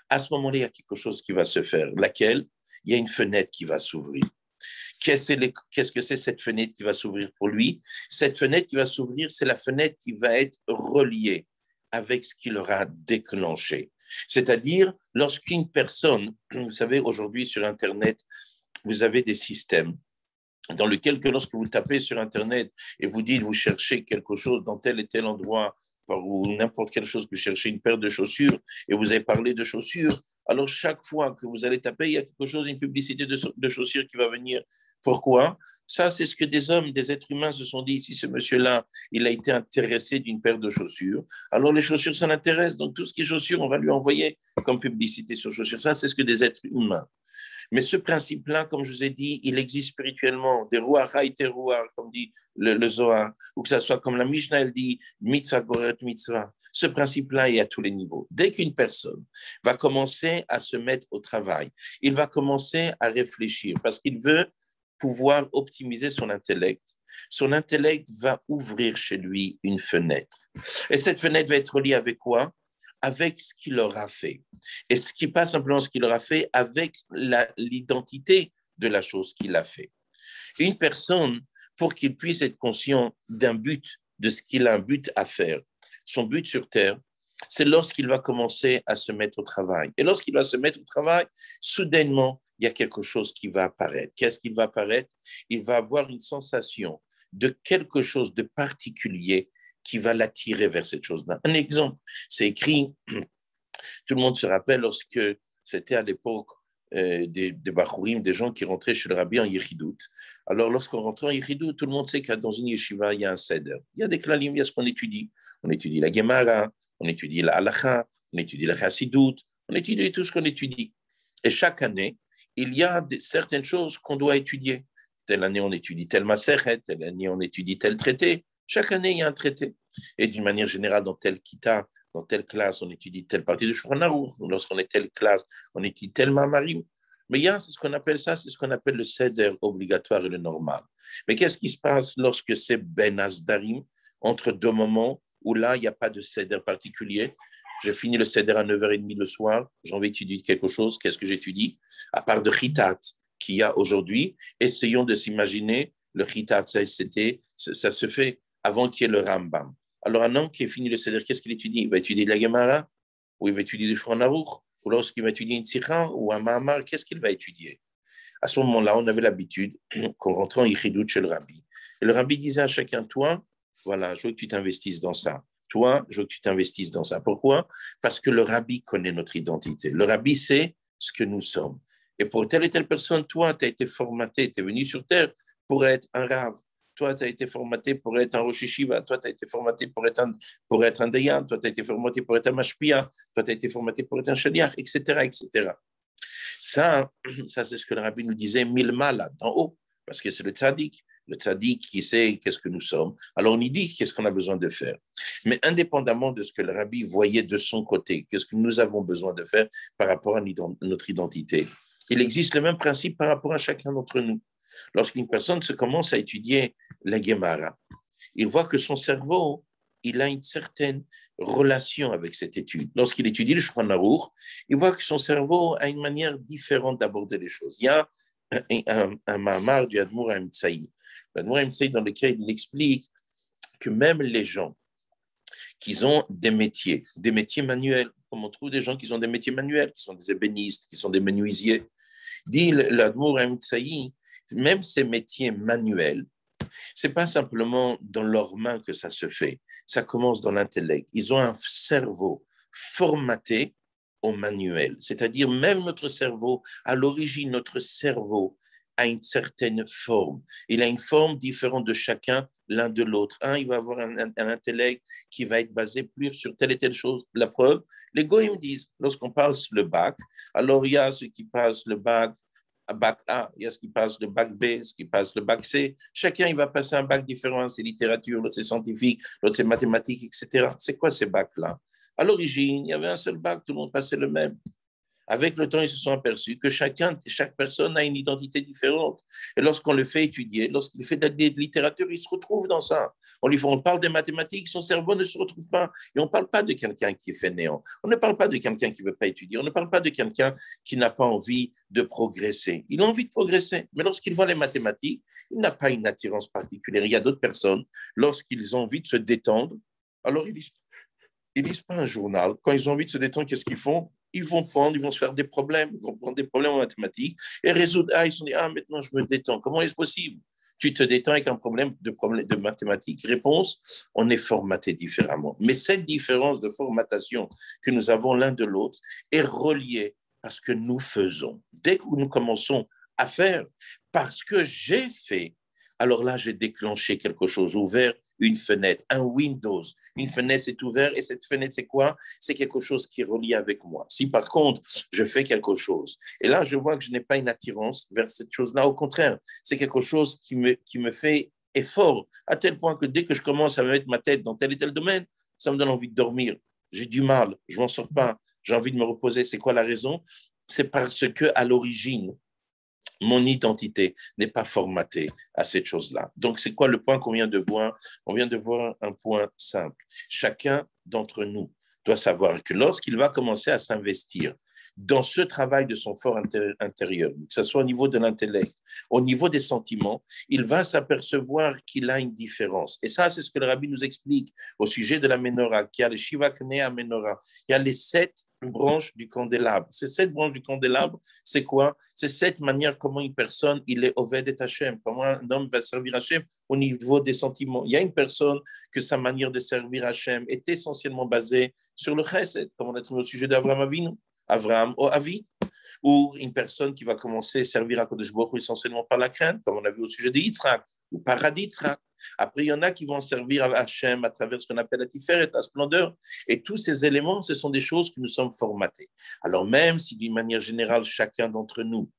à ce moment-là, il y a quelque chose qui va se faire. Laquelle? Il y a une fenêtre qui va s'ouvrir. Qu'est-ce que c'est cette fenêtre qui va s'ouvrir pour lui? Cette fenêtre qui va s'ouvrir, c'est la fenêtre qui va être reliée avec ce qu'il aura déclenché. C'est-à-dire, lorsqu'une personne, vous savez, aujourd'hui sur Internet, vous avez des systèmes dans lesquels, lorsque vous tapez sur Internet et vous dites, vous cherchez quelque chose dans tel et tel endroit, ou n'importe quelle chose, que vous cherchez une paire de chaussures et vous avez parlé de chaussures, alors chaque fois que vous allez taper, il y a quelque chose, une publicité de chaussures qui va venir. Pourquoi? Ça, c'est ce que des hommes, des êtres humains se sont dit. Ici, ce monsieur-là, il a été intéressé d'une paire de chaussures. Alors, les chaussures, ça l'intéresse. Donc, tout ce qui est chaussures, on va lui envoyer comme publicité sur chaussures. Ça, c'est ce que des êtres humains. Mais ce principe-là, comme je vous ai dit, il existe spirituellement. Des rois, raïté rois, comme dit le Zohar, ou que ça soit comme la Mishnah, elle dit, mitzvah, goret, mitzvah. Ce principe-là est à tous les niveaux. Dès qu'une personne va commencer à se mettre au travail, il va commencer à réfléchir parce qu'il veut pouvoir optimiser son intellect. Son intellect va ouvrir chez lui une fenêtre. Et cette fenêtre va être reliée avec quoi? Avec ce qu'il aura fait. Et ce qui pas simplement ce qu'il aura fait, avec l'identité de la chose qu'il a fait. Une personne, pour qu'il puisse être conscient d'un but, de ce qu'il a un but à faire, son but sur Terre, c'est lorsqu'il va commencer à se mettre au travail. Et lorsqu'il va se mettre au travail, soudainement, il y a quelque chose qui va apparaître. Qu'est-ce qui va apparaître? Il va avoir une sensation de quelque chose de particulier qui va l'attirer vers cette chose-là. Un exemple, c'est écrit, tout le monde se rappelle lorsque c'était à l'époque des bachourim, des gens qui rentraient chez le rabbi en Yechidout. Alors, lorsqu'on rentrait en Yechidout, tout le monde sait que dans une yeshiva, il y a un seder. Il y a des klalim, il y a ce qu'on étudie. On étudie la Gemara, on étudie la halacha, on étudie la chassidout, on étudie tout ce qu'on étudie. Et chaque année, il y a certaines choses qu'on doit étudier. Telle année, on étudie tel masechet, telle année, on étudie tel traité. Chaque année, il y a un traité. Et d'une manière générale, dans telle kita, dans telle classe, on étudie telle partie de Shulchan Aruch. Lorsqu'on est telle classe, on étudie tel mamarim. Mais il y a, c'est ce qu'on appelle ça, c'est ce qu'on appelle le seder obligatoire et le normal. Mais qu'est-ce qui se passe lorsque c'est ben asdarim, entre deux moments où là, il n'y a pas de seder particulier? J'ai fini le seder à 9h30 le soir, j'en vais étudier quelque chose. Qu'est-ce que j'étudie? À part de chitat qu'il y a aujourd'hui, essayons de s'imaginer, le chitat, ça se fait avant qu'il y ait le Rambam. Alors, un homme qui a fini le Seder, qu'est-ce qu'il étudie? Il va étudier de la Gemara, ou il va étudier du Shulchan Aruch, ou lorsqu'il va étudier une Tzicha ou un Mahamar, qu'est-ce qu'il va étudier? À ce moment-là, on avait l'habitude qu'on rentrait en Yichidut chez le Rabbi. Et le Rabbi disait à chacun, toi, voilà, je veux que tu t'investisses dans ça. Toi, je veux que tu t'investisses dans ça. Pourquoi? Parce que le Rabbi connaît notre identité. Le Rabbi sait ce que nous sommes. Et pour telle et telle personne, toi, tu as été formaté, tu es venu sur terre pour être un Rav. Toi, tu as été formaté pour être un Rosh Yeshiva. Toi, tu as été formaté pour être un Dayan. Toi, tu as été formaté pour être un Mashpia. Toi, tu as été formaté pour être un Shaliach, etc., etc. Ça, c'est ce que le Rabbi nous disait, milma, là, d'en haut, parce que c'est le tzaddik. Le tzaddik qui sait qu'est-ce que nous sommes. Alors, on y dit qu'est-ce qu'on a besoin de faire. Mais indépendamment de ce que le Rabbi voyait de son côté, qu'est-ce que nous avons besoin de faire par rapport à notre identité, il existe le même principe par rapport à chacun d'entre nous. Lorsqu'une personne se commence à étudier la Gemara, il voit que son cerveau, il a une certaine relation avec cette étude. Lorsqu'il étudie le Shulchan Aruch, il voit que son cerveau a une manière différente d'aborder les choses. Il y a un Mahamar du Admour HaEmtsaï. L'Admour HaEmtsaï dans lequel il explique que même les gens qui ont des métiers manuels, comme on trouve des gens qui ont des métiers manuels, qui sont des ébénistes, qui sont des menuisiers, dit l'Admour HaEmtsaï, même ces métiers manuels, c'est pas simplement dans leurs mains que ça se fait. Ça commence dans l'intellect. Ils ont un cerveau formaté au manuel. C'est-à-dire même notre cerveau, à l'origine, notre cerveau a une certaine forme. Il a une forme différente de chacun, l'un de l'autre. Un, il va avoir un intellect qui va être basé plus sur telle et telle chose. La preuve, les goïms disent, lorsqu'on parle le bac, alors il y a ceux qui passent le bac A, il y a ce qui passe le bac B, ce qui passe le bac C. Chacun, il va passer un bac différent. C'est littérature, l'autre c'est scientifique, l'autre c'est mathématiques, etc. C'est quoi ces bacs-là? À l'origine, il y avait un seul bac, tout le monde passait le même. Avec le temps, ils se sont aperçus que chaque personne a une identité différente. Et lorsqu'on le fait étudier, lorsqu'il fait de la littérature, il se retrouve dans ça. On parle des mathématiques, son cerveau ne se retrouve pas. Et on ne parle pas de quelqu'un qui est fainéant. On ne parle pas de quelqu'un qui ne veut pas étudier. On ne parle pas de quelqu'un qui n'a pas envie de progresser. Il a envie de progresser. Mais lorsqu'il voit les mathématiques, il n'a pas une attirance particulière. Il y a d'autres personnes, lorsqu'ils ont envie de se détendre, alors ils lisent pas un journal. Quand ils ont envie de se détendre, qu'est-ce qu'ils font? Ils vont se faire des problèmes, ils vont prendre des problèmes en mathématiques et résoudre. Ils se sont dit, maintenant je me détends. Comment est-ce possible? Tu te détends avec un problème de mathématiques. Réponse, on est formaté différemment. Mais cette différence de formatation que nous avons l'un de l'autre est reliée à ce que nous faisons. Dès que nous commençons à faire, parce que j'ai fait, alors là, j'ai déclenché quelque chose, ouvert une fenêtre, un Windows. Une fenêtre est ouverte et cette fenêtre, c'est quoi? C'est quelque chose qui est relié avec moi. Si par contre, je fais quelque chose, et là, je vois que je n'ai pas une attirance vers cette chose-là, au contraire, c'est quelque chose qui me fait effort, à tel point que dès que je commence à mettre ma tête dans tel et tel domaine, ça me donne envie de dormir. J'ai du mal, je ne m'en sors pas, j'ai envie de me reposer. C'est quoi la raison? C'est parce qu'à l'origine, mon identité n'est pas formatée à cette chose-là. Donc, c'est quoi le point qu'on vient de voir? On vient de voir un point simple. Chacun d'entre nous doit savoir que lorsqu'il va commencer à s'investir dans ce travail de son fort intérieur, que ce soit au niveau de l'intellect, au niveau des sentiments, il va s'apercevoir qu'il a une différence. Et ça, c'est ce que le Rabbi nous explique au sujet de la Ménorah, qu'il y a le Shiva Knei Ménorah, il y a les 7 branches du candélabre. Ces 7 branches du candélabre, c'est quoi? C'est cette manière comment une personne, il est Oved et Hachem, comment un homme va servir Hachem au niveau des sentiments. Il y a une personne que sa manière de servir Hachem est essentiellement basée sur le chesed, comme on a trouvé au sujet d'Abraham Avinu. Avraham ou Avi. ou une personne qui va commencer à servir à Kodesh Baruch Hu essentiellement par la crainte, comme on a vu au sujet de Yitzhak, ou paradis Yitzhak. Après, il y en a qui vont servir à Hachem à travers ce qu'on appelle la Tiferet, la splendeur. Et tous ces éléments, ce sont des choses que nous sommes formatés. Alors même si d'une manière générale, chacun d'entre nous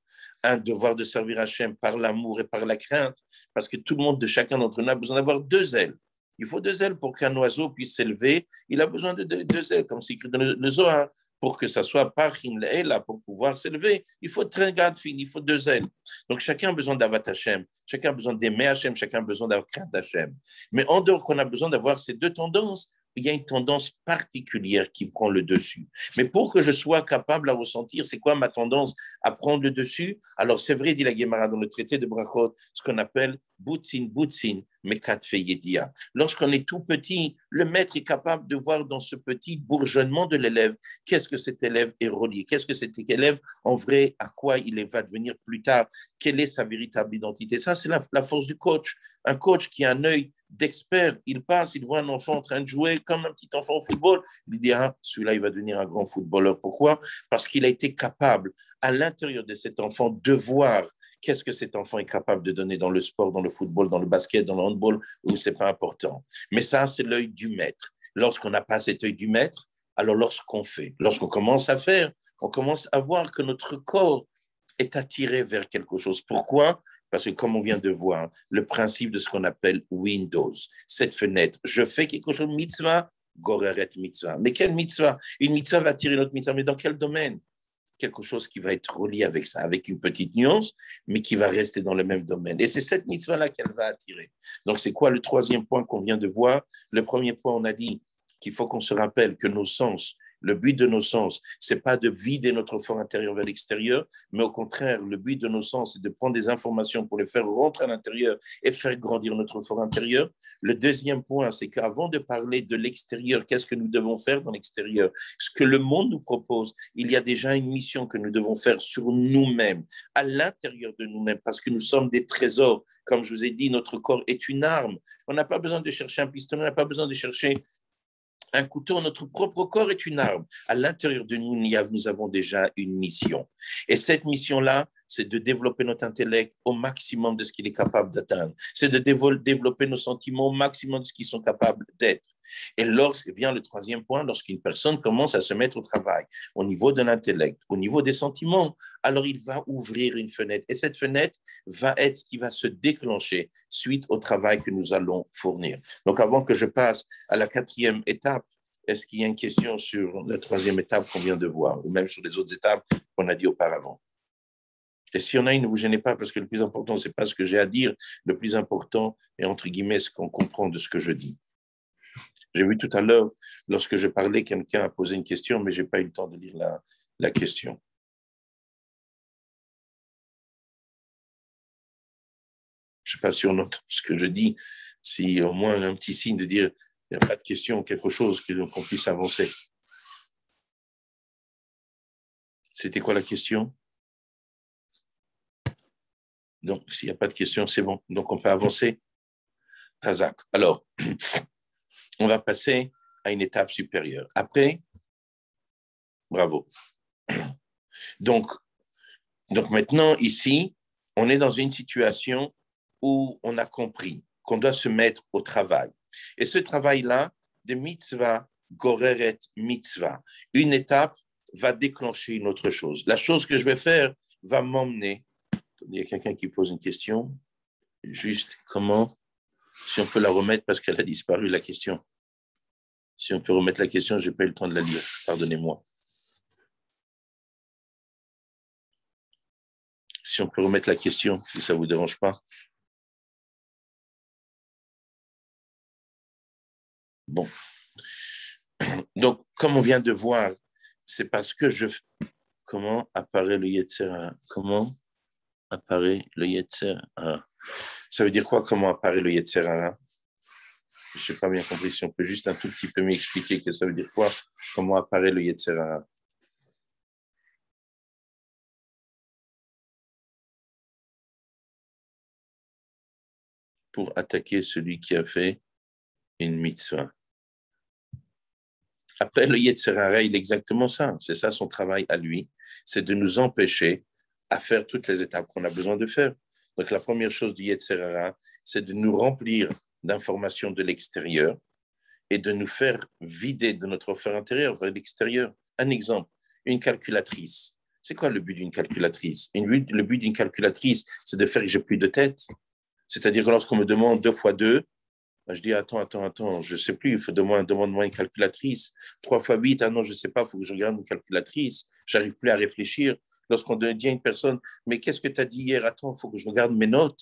a un devoir de servir Hachem par l'amour et par la crainte, parce que tout le monde, de chacun d'entre nous, a besoin d'avoir deux ailes. Il faut deux ailes pour qu'un oiseau puisse s'élever. Il a besoin de deux ailes, comme c'est écrit dans le Zohar. Pour que ça soit par là pour pouvoir s'élever, il faut Tringat fin, il faut deux ailes. Donc chacun a besoin d'avoir Hachem, chacun a besoin d'aimer Hachem, chacun a besoin d'avoir crainte Hachem. Mais en dehors qu'on a besoin d'avoir ces deux tendances, il y a une tendance particulière qui prend le dessus. Mais pour que je sois capable à ressentir, c'est quoi ma tendance à prendre le dessus? Alors c'est vrai, dit la Gemara dans le traité de Brachot, ce qu'on appelle Boutsin, Mekat Feyedia. Lorsqu'on est tout petit, le maître est capable de voir dans ce petit bourgeonnement de l'élève, qu'est-ce que cet élève est relié, qu'est-ce que cet élève, en vrai, à quoi il va devenir plus tard, quelle est sa véritable identité. Ça, c'est la force du coach. Un coach qui a un œil d'expert, il passe, il voit un enfant en train de jouer comme un petit enfant au football, il dit, ah, celui-là, il va devenir un grand footballeur. Pourquoi? Parce qu'il a été capable, à l'intérieur de cet enfant, de voir qu'est-ce que cet enfant est capable de donner dans le sport, dans le football, dans le basket, dans le handball, où c'est pas important. Mais ça, c'est l'œil du maître. Lorsqu'on n'a pas cet œil du maître, alors lorsqu'on commence à faire, on commence à voir que notre corps est attiré vers quelque chose. Pourquoi? Parce que comme on vient de voir, le principe de ce qu'on appelle Windows, cette fenêtre, je fais quelque chose, mitzvah, goreret mitzvah. Mais quelle mitzvah? Une mitzvah va attirer notre mitzvah, mais dans quel domaine? Quelque chose qui va être relié avec ça, avec une petite nuance, mais qui va rester dans le même domaine. Et c'est cette mitzvah-là qu'elle va attirer. Donc, c'est quoi le troisième point qu'on vient de voir? Le premier point, on a dit qu'il faut qu'on se rappelle que nos sens, le but de nos sens, c'est pas de vider notre fort intérieur vers l'extérieur, mais au contraire, le but de nos sens, c'est de prendre des informations pour les faire rentrer à l'intérieur et faire grandir notre fort intérieur. Le deuxième point, c'est qu'avant de parler de l'extérieur, qu'est-ce que nous devons faire dans l'extérieur? Ce que le monde nous propose, il y a déjà une mission que nous devons faire sur nous-mêmes, à l'intérieur de nous-mêmes, parce que nous sommes des trésors. Comme je vous ai dit, notre corps est une arme. On n'a pas besoin de chercher un pistolet, on n'a pas besoin de chercher un couteau, notre propre corps est une arme. À l'intérieur de nous, nous avons déjà une mission. Et cette mission-là, c'est de développer notre intellect au maximum de ce qu'il est capable d'atteindre. C'est de développer nos sentiments au maximum de ce qu'ils sont capables d'être. Et lorsque vient le troisième point, lorsqu'une personne commence à se mettre au travail, au niveau de l'intellect, au niveau des sentiments, alors il va ouvrir une fenêtre. Et cette fenêtre va être ce qui va se déclencher suite au travail que nous allons fournir. Donc avant que je passe à la quatrième étape, est-ce qu'il y a une question sur la troisième étape qu'on vient de voir, ou même sur les autres étapes qu'on a dit auparavant? Et s'il y en a une, ne vous gênez pas, parce que le plus important, ce n'est pas ce que j'ai à dire. Le plus important est, entre guillemets, ce qu'on comprend de ce que je dis. J'ai vu tout à l'heure, lorsque je parlais, quelqu'un a posé une question, mais je n'ai pas eu le temps de lire la question. Je ne sais pas si on entend ce que je dis, si au moins un petit signe de dire il n'y a pas de question, quelque chose qu'on puisse avancer. C'était quoi la question? Donc, s'il n'y a pas de question, c'est bon. Donc, on peut avancer. Razak. Alors, on va passer à une étape supérieure. Après, bravo. Donc maintenant, ici, on est dans une situation où on a compris qu'on doit se mettre au travail. Et ce travail-là, de mitzvah, goreret mitzvah, une étape va déclencher une autre chose. La chose que je vais faire va m'emmener. Il y a quelqu'un qui pose une question. Juste comment, si on peut la remettre parce qu'elle a disparu, la question. Si on peut remettre la question, je n'ai pas eu le temps de la lire. Pardonnez-moi. Si on peut remettre la question, si ça ne vous dérange pas. Bon. Donc, comme on vient de voir, c'est parce que Comment apparaît le Yetzirah? Comment apparaît le Yetzirah? Ça veut dire quoi, comment apparaît le Yetzirah? Je n'ai pas bien compris. Si on peut juste un tout petit peu m'expliquer que ça veut dire quoi, comment apparaît le Yetzirah? Pour attaquer celui qui a fait une mitzvah. Après, le Yetzer Hara, il est exactement ça. C'est ça son travail à lui, c'est de nous empêcher à faire toutes les étapes qu'on a besoin de faire. Donc, la première chose du Yetzer Hara, c'est de nous remplir d'informations de l'extérieur et de nous faire vider de notre offre intérieur vers l'extérieur. Un exemple, une calculatrice. C'est quoi le but d'une calculatrice? Le but d'une calculatrice, c'est de faire que j'ai plus de tête. C'est-à-dire que lorsqu'on me demande 2 fois 2, je dis attends, je ne sais plus, demande-moi une calculatrice. 3 fois 8, ah non, je ne sais pas, il faut que je regarde une calculatrice. Je n'arrive plus à réfléchir. Lorsqu'on dit à une personne, mais qu'est-ce que tu as dit hier? Attends, il faut que je regarde mes notes.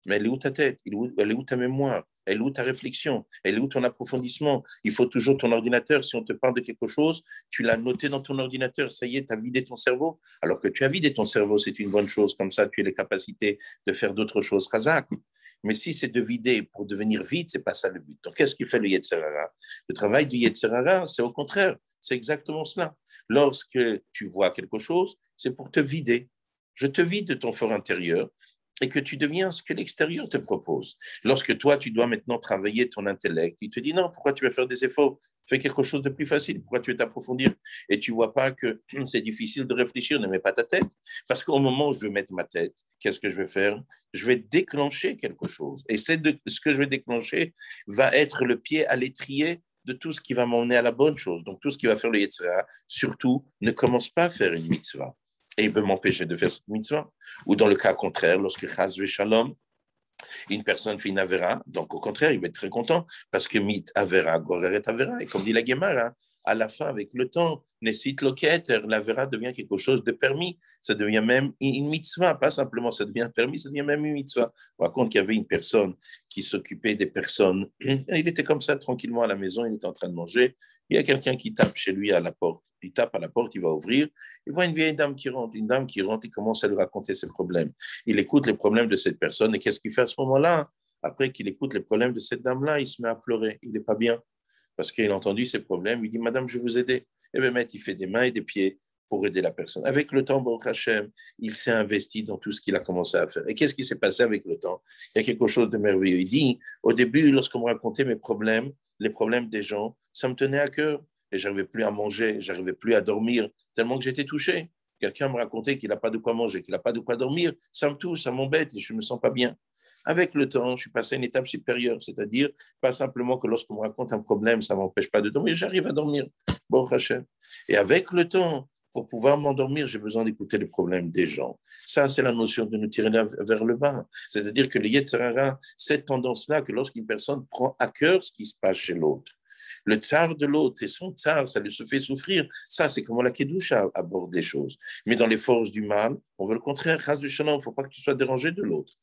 Mais elle est où ta tête? Elle est où ta mémoire? Elle est où ta réflexion? Elle est où ton approfondissement? Il faut toujours ton ordinateur. Si on te parle de quelque chose, tu l'as noté dans ton ordinateur. Ça y est, tu as vidé ton cerveau. Alors que tu as vidé ton cerveau, c'est une bonne chose. Comme ça, tu as les capacités de faire d'autres choses. Razak. Mais si c'est de vider pour devenir vide, ce n'est pas ça le but. Donc, qu'est-ce qui fait le Yetzer Hara? Le travail du Yetzer Hara, c'est au contraire. C'est exactement cela. Lorsque tu vois quelque chose, c'est pour te vider. Je te vide de ton fort intérieur et que tu deviens ce que l'extérieur te propose. Lorsque toi, tu dois maintenant travailler ton intellect, il te dit non, pourquoi tu vas faire des efforts? Fais quelque chose de plus facile. Pourquoi tu veux t'approfondir? Et tu ne vois pas que c'est difficile de réfléchir, ne mets pas ta tête. Parce qu'au moment où je veux mettre ma tête, qu'est-ce que je vais faire? Je vais déclencher quelque chose. Et ce que je vais déclencher va être le pied à l'étrier de tout ce qui va m'emmener à la bonne chose. Donc, tout ce qui va faire le Yetzer Hara, surtout, ne commence pas à faire une mitzvah. Et il veut m'empêcher de faire cette mitzvah. Ou dans le cas contraire, lorsque Chas Shalom, une personne fait une avera, donc au contraire, il va être très content, parce que mit avera, goreret avera. Et comme dit la Gemara, à la fin, avec le temps, nesit loketer, l'avera devient quelque chose de permis. Ça devient même une mitzvah, pas simplement ça devient permis, ça devient même une mitzvah. On raconte qu'il y avait une personne qui s'occupait des personnes. Il était comme ça, tranquillement à la maison, il était en train de manger. Il y a quelqu'un qui tape chez lui à la porte. Il tape à la porte, il va ouvrir. Il voit une vieille dame qui rentre. Une dame qui rentre, il commence à lui raconter ses problèmes. Il écoute les problèmes de cette personne. Et qu'est-ce qu'il fait à ce moment-là? Après qu'il écoute les problèmes de cette dame-là, il se met à pleurer. Il n'est pas bien parce qu'il a entendu ses problèmes. Il dit, Madame, je vais vous aider. Et bien, il fait des mains et des pieds pour aider la personne. Avec le temps, Baruch Hashem, il s'est investi dans tout ce qu'il a commencé à faire. Et qu'est-ce qui s'est passé avec le temps? Il y a quelque chose de merveilleux. Il dit, au début, lorsqu'on me racontait mes problèmes, les problèmes des gens, ça me tenait à cœur. Et je n'arrivais plus à manger, je n'arrivais plus à dormir, tellement que j'étais touché. Quelqu'un me racontait qu'il n'a pas de quoi manger, qu'il n'a pas de quoi dormir. Ça me touche, ça m'embête et je ne me sens pas bien. Avec le temps, je suis passé à une étape supérieure, c'est-à-dire pas simplement que lorsqu'on me raconte un problème, ça ne m'empêche pas de dormir, j'arrive à dormir. Bon, Rachel. Et avec le temps, pour pouvoir m'endormir, j'ai besoin d'écouter les problèmes des gens. Ça, c'est la notion de nous tirer vers le bas. C'est-à-dire que le Yetzer Hara, cette tendance-là, que lorsqu'une personne prend à cœur ce qui se passe chez l'autre, le tsar de l'autre et son tsar, ça lui se fait souffrir. Ça, c'est comment la Kedusha aborde les choses. Mais dans les forces du mal, on veut le contraire. Chas de Shalom, il ne faut pas que tu sois dérangé de l'autre.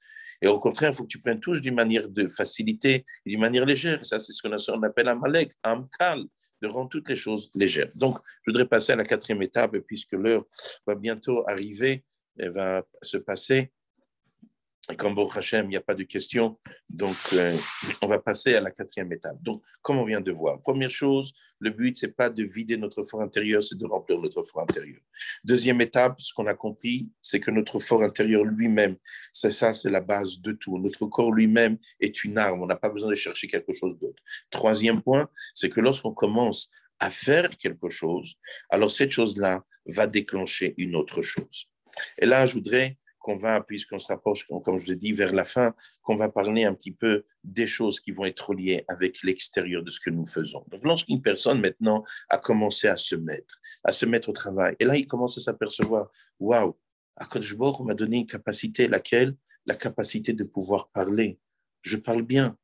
Et au contraire, il faut que tu prennes tous d'une manière de facilité et d'une manière légère. Ça, c'est ce qu'on appelle un malek, un amkal, de rendre toutes les choses légères. Donc, je voudrais passer à la 4e étape, puisque l'heure va bientôt arriver, elle va se passer. Et comme Baruch Hashem, il n'y a pas de questions, donc on va passer à la 4e étape. Donc, comme on vient de voir, première chose, le but, ce n'est pas de vider notre fort intérieur, c'est de remplir notre fort intérieur. 2e étape, ce qu'on a compris, c'est que notre fort intérieur lui-même, c'est la base de tout. Notre corps lui-même est une arme, on n'a pas besoin de chercher quelque chose d'autre. 3e point, c'est que lorsqu'on commence à faire quelque chose, alors cette chose-là va déclencher une autre chose. Et là, je voudrais qu'on va, puisqu'on se rapproche, comme je l'ai dit, vers la fin, qu'on va parler un petit peu des choses qui vont être liées avec l'extérieur de ce que nous faisons. Donc, lorsqu'une personne maintenant a commencé à se mettre au travail, et là, il commence à s'apercevoir, waouh, Akadosh Baruch Hu m'a donné une capacité, laquelle? La capacité de pouvoir parler. Je parle bien.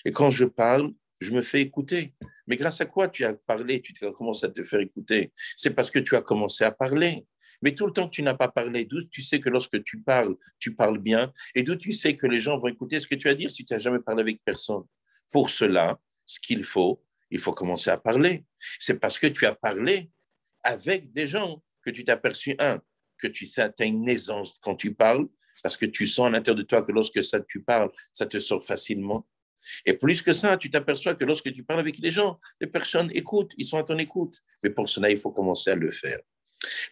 Et quand je parle, je me fais écouter. Mais grâce à quoi tu as parlé, tu as commencé à te faire écouter? C'est parce que tu as commencé à parler. Mais tout le temps que tu n'as pas parlé, d'où tu sais que lorsque tu parles bien, et d'où tu sais que les gens vont écouter ce que tu as à dire si tu n'as jamais parlé avec personne. Pour cela, ce qu'il faut, il faut commencer à parler. C'est parce que tu as parlé avec des gens que tu t'es aperçu, que tu sais, tu as une aisance quand tu parles, parce que tu sens à l'intérieur de toi que lorsque tu parles, ça te sort facilement. Et plus que ça, tu t'aperçois que lorsque tu parles avec les gens, les personnes écoutent, ils sont à ton écoute. Mais pour cela, il faut commencer à le faire.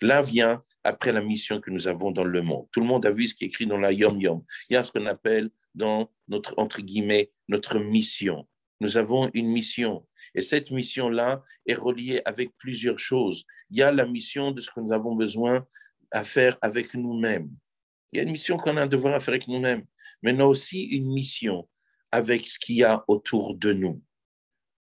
Là vient après la mission que nous avons dans le monde. Tout le monde a vu ce qui est écrit dans la Yom Yom. Il y a ce qu'on appelle dans notre, entre guillemets, notre mission. nous avons une mission. Et cette mission-là est reliée avec plusieurs choses. Il y a la mission de ce que nous avons besoin à faire avec nous-mêmes. Il y a une mission qu'on a un devoir à faire avec nous-mêmes, mais on a aussi une mission avec ce qu'il y a autour de nous.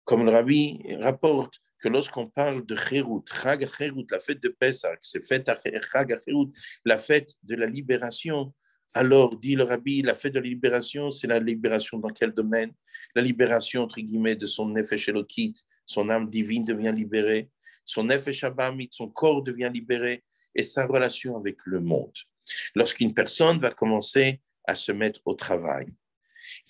Comme le Rabbi rapporte que lorsqu'on parle de Cherut, Chag Cherut, la fête de Pessah, c'est fête à Chag Cherut, la fête de la libération, alors, dit le Rabbi, la fête de la libération, c'est la libération dans quel domaine? La libération, entre guillemets, de son Nefesh Elokit, son âme divine devient libérée, son Nefesh Abamit, son corps devient libéré, et sa relation avec le monde. Lorsqu'une personne va commencer à se mettre au travail,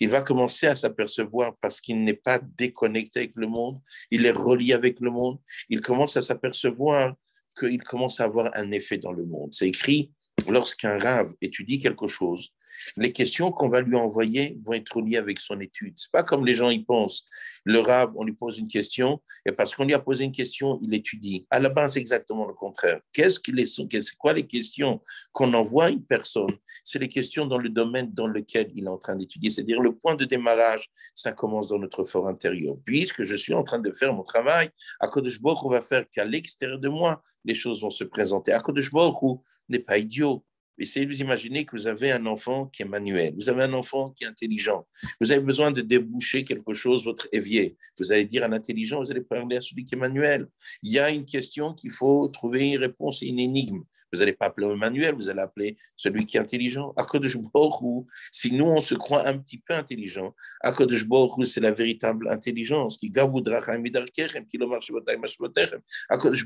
il va commencer à s'apercevoir, parce qu'il n'est pas déconnecté avec le monde, il est relié avec le monde, il commence à s'apercevoir qu'il commence à avoir un effet dans le monde. C'est écrit, lorsqu'un rave étudie quelque chose, les questions qu'on va lui envoyer vont être liées avec son étude. C'est pas comme les gens y pensent. Le rave, on lui pose une question, et parce qu'on lui a posé une question, il étudie. À la base, c'est exactement le contraire. C'est quoi les questions qu'on envoie à une personne? C'est les questions dans le domaine dans lequel il est en train d'étudier. C'est-à-dire le point de démarrage, ça commence dans notre fort intérieur. Puisque je suis en train de faire mon travail, HaKadosh Baruch Hu va faire qu'à l'extérieur de moi, les choses vont se présenter. HaKadosh Baruch Hu n'est pas idiot. Essayez de vous imaginer que vous avez un enfant qui est manuel, vous avez un enfant qui est intelligent, vous avez besoin de déboucher quelque chose, votre évier. Vous allez dire à l'intelligent, vous allez parler à celui qui est manuel. Il y a une question qu'il faut trouver une réponse, une énigme. Vous n'allez pas appeler un manuel, vous allez appeler celui qui est intelligent. HaKadosh Baruch Hu, si nous, on se croit un petit peu intelligent, HaKadosh Baruch Hu, c'est la véritable intelligence. HaKadosh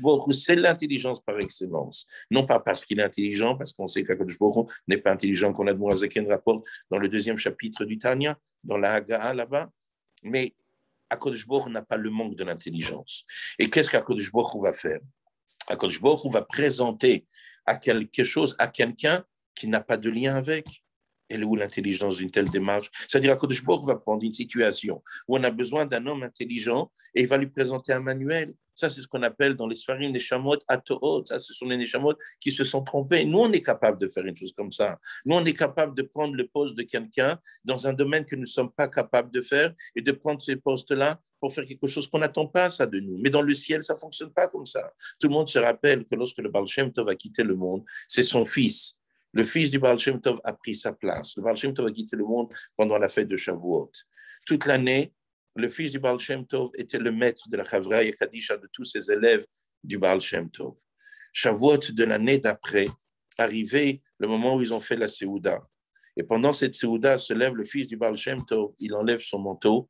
Baruch Hu, c'est l'intelligence par excellence. Non pas parce qu'il est intelligent, parce qu'on sait qu'HaKadosh Baruch Hu n'est pas intelligent, qu'on a de Zaken rapporte dans le 2e chapitre du Tanya, dans la Hagaha là-bas, mais HaKadosh Baruch Hu n'a pas le manque de l'intelligence. Et qu'est-ce qu'HaKadosh Baruch Hu va faire? HaKadosh Baruch Hu va présenter à quelque chose, à quelqu'un qui n'a pas de lien avec. Elle est où l'intelligence d'une telle démarche? C'est-à-dire qu'HaKadosh Baruch Hu va prendre une situation où on a besoin d'un homme intelligent et il va lui présenter un manuel. Ça, c'est ce qu'on appelle dans les Sfarim des Neshamot Atoot. Ça, ce sont les Neshamot qui se sont trompés. Nous, on est capable de faire une chose comme ça. Nous, on est capable de prendre le poste de quelqu'un dans un domaine que nous ne sommes pas capables de faire et de prendre ce poste-là pour faire quelque chose qu'on n'attend pas ça de nous. Mais dans le ciel, ça ne fonctionne pas comme ça. Tout le monde se rappelle que lorsque le Baal Shem Tov a quitté le monde, c'est son fils. Le fils du Baal Shem Tov a pris sa place. Le Baal Shem Tov a quitté le monde pendant la fête de Shavuot. Toute l'année, le fils du Baal Shem Tov était le maître de la Chavra et Kadisha de tous ses élèves du Baal Shem Tov. Shavuot de l'année d'après, arrivé le moment où ils ont fait la Séouda. Et pendant cette Séouda, se lève le fils du Baal Shem Tov, il enlève son manteau,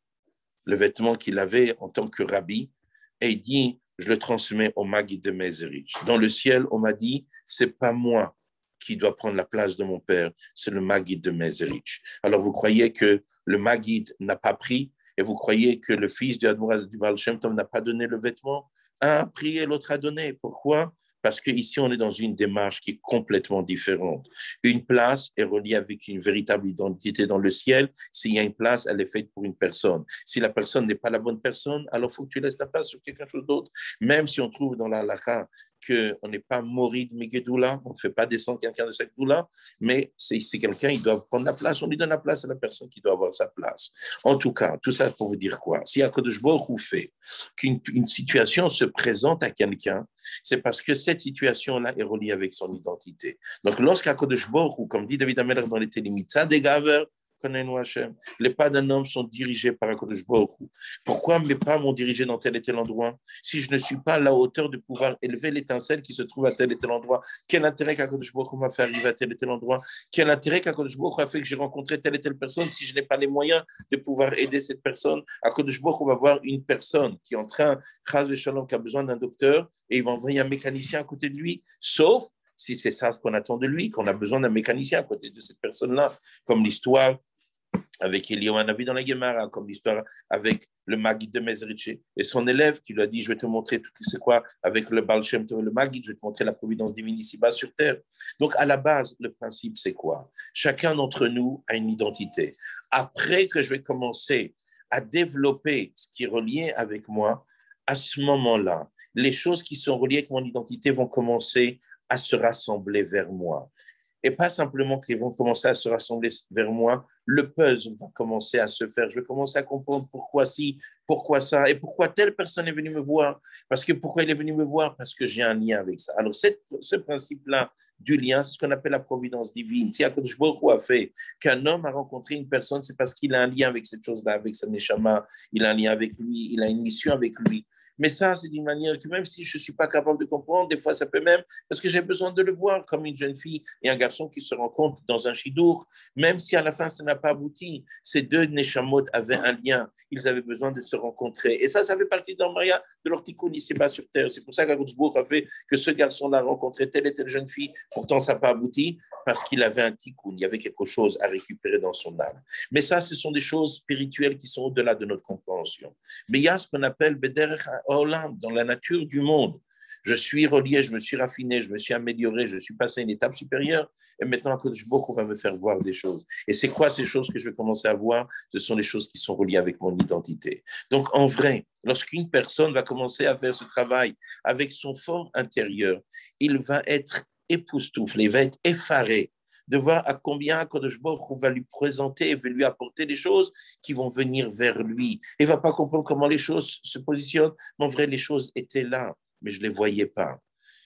le vêtement qu'il avait en tant que rabbi, et il dit, je le transmets au Maggid de Mezerich. Dans le ciel, on m'a dit, c'est pas moi qui doit prendre la place de mon père, c'est le Maggid de Mezerich. Alors vous croyez que le Maggid n'a pas pris, et vous croyez que le fils du Admoraz du Baal Shem Tov n'a pas donné le vêtement? Un a pris et l'autre a donné. Pourquoi? Parce qu'ici, on est dans une démarche qui est complètement différente. Une place est reliée avec une véritable identité dans le ciel. S'il y a une place, elle est faite pour une personne. Si la personne n'est pas la bonne personne, alors il faut que tu laisses ta place sur quelque chose d'autre. Même si on trouve dans la halakha qu'on n'est pas Morid Migedoula, on ne fait pas descendre quelqu'un de cette doula, mais c'est quelqu'un, il doit prendre la place, on lui donne la place à la personne qui doit avoir sa place. En tout cas, tout ça pour vous dire quoi? Si HaKadosh Baruch Hu fait qu'une situation se présente à quelqu'un, c'est parce que cette situation-là est reliée avec son identité. Donc, lorsqu'HaKadosh Baruch Hu, comme dit David Amelech dans les Télim, des Gaver, les pas d'un homme sont dirigés par HaKadosh Baruch Hu. Pourquoi mes pas m'ont dirigé dans tel et tel endroit? Si je ne suis pas à la hauteur de pouvoir élever l'étincelle qui se trouve à tel et tel endroit, quel intérêt qu'HaKadosh Baruch Hu m'a fait arriver à tel et tel endroit? Quel intérêt qu'HaKadosh Baruch Hu a fait que j'ai rencontré telle et telle personne si je n'ai pas les moyens de pouvoir aider cette personne? HaKadosh Baruch Hu va voir une personne qui est en train, Chaz v'Shalom, qui a besoin d'un docteur et il va envoyer un mécanicien à côté de lui, sauf si c'est ça qu'on attend de lui, qu'on a besoin d'un mécanicien à côté de cette personne-là, comme l'histoire avec Eliyahu Hanavi dans la Gemara, comme l'histoire avec le Maggid de Mezrich et son élève qui lui a dit, je vais te montrer tout c'est quoi, avec le Baal Shem Tov et le Maggid, je vais te montrer la providence divine ici-bas sur terre. Donc, à la base, le principe, c'est quoi? Chacun d'entre nous a une identité. Après que je vais commencer à développer ce qui est relié avec moi, à ce moment-là, les choses qui sont reliées avec mon identité vont commencer à se rassembler vers moi. Et pas simplement qu'ils vont commencer à se rassembler vers moi le puzzle va commencer à se faire. Je vais commencer à comprendre pourquoi ci, pourquoi ça, et pourquoi telle personne est venue me voir. Parce que pourquoi il est venu me voir? Parce que j'ai un lien avec ça. Alors, ce principe-là du lien, c'est ce qu'on appelle la providence divine. Si Akadosh Baruch Hu a fait qu'un homme a rencontré une personne, c'est parce qu'il a un lien avec cette chose-là, avec sa neshama, il a un lien avec lui, il a une mission avec lui. Mais ça, c'est d'une manière que même si je ne suis pas capable de comprendre, des fois, ça peut même, parce que j'ai besoin de le voir, comme une jeune fille et un garçon qui se rencontrent dans un chidour, même si à la fin, ça n'a pas abouti, ces deux neshamot avaient un lien, ils avaient besoin de se rencontrer. Et ça fait partie dans Maria de leur tikkun ici-bas sur terre. C'est pour ça qu'Akadosh Baruch Hu a fait que ce garçon-là rencontré telle et telle jeune fille, pourtant, ça n'a pas abouti, parce qu'il avait un tikkun, il y avait quelque chose à récupérer dans son âme. Mais ça, ce sont des choses spirituelles qui sont au-delà de notre compréhension. Mais il y a ce qu'on appelle Bederech Haolam, dans la nature du monde. Je suis relié, je me suis raffiné, je me suis amélioré, je suis passé à une étape supérieure, et maintenant, Akadosh Baruch Hu va me faire voir des choses. Et c'est quoi ces choses que je vais commencer à voir? Ce sont les choses qui sont reliées avec mon identité. Donc, en vrai, lorsqu'une personne va commencer à faire ce travail avec son fort intérieur, il va être époustouflé, il va être effaré de voir à combien Akadosh Baruch Hu va lui présenter et va lui apporter des choses qui vont venir vers lui. Il ne va pas comprendre comment les choses se positionnent, mais en vrai, les choses étaient là, mais je ne les voyais pas.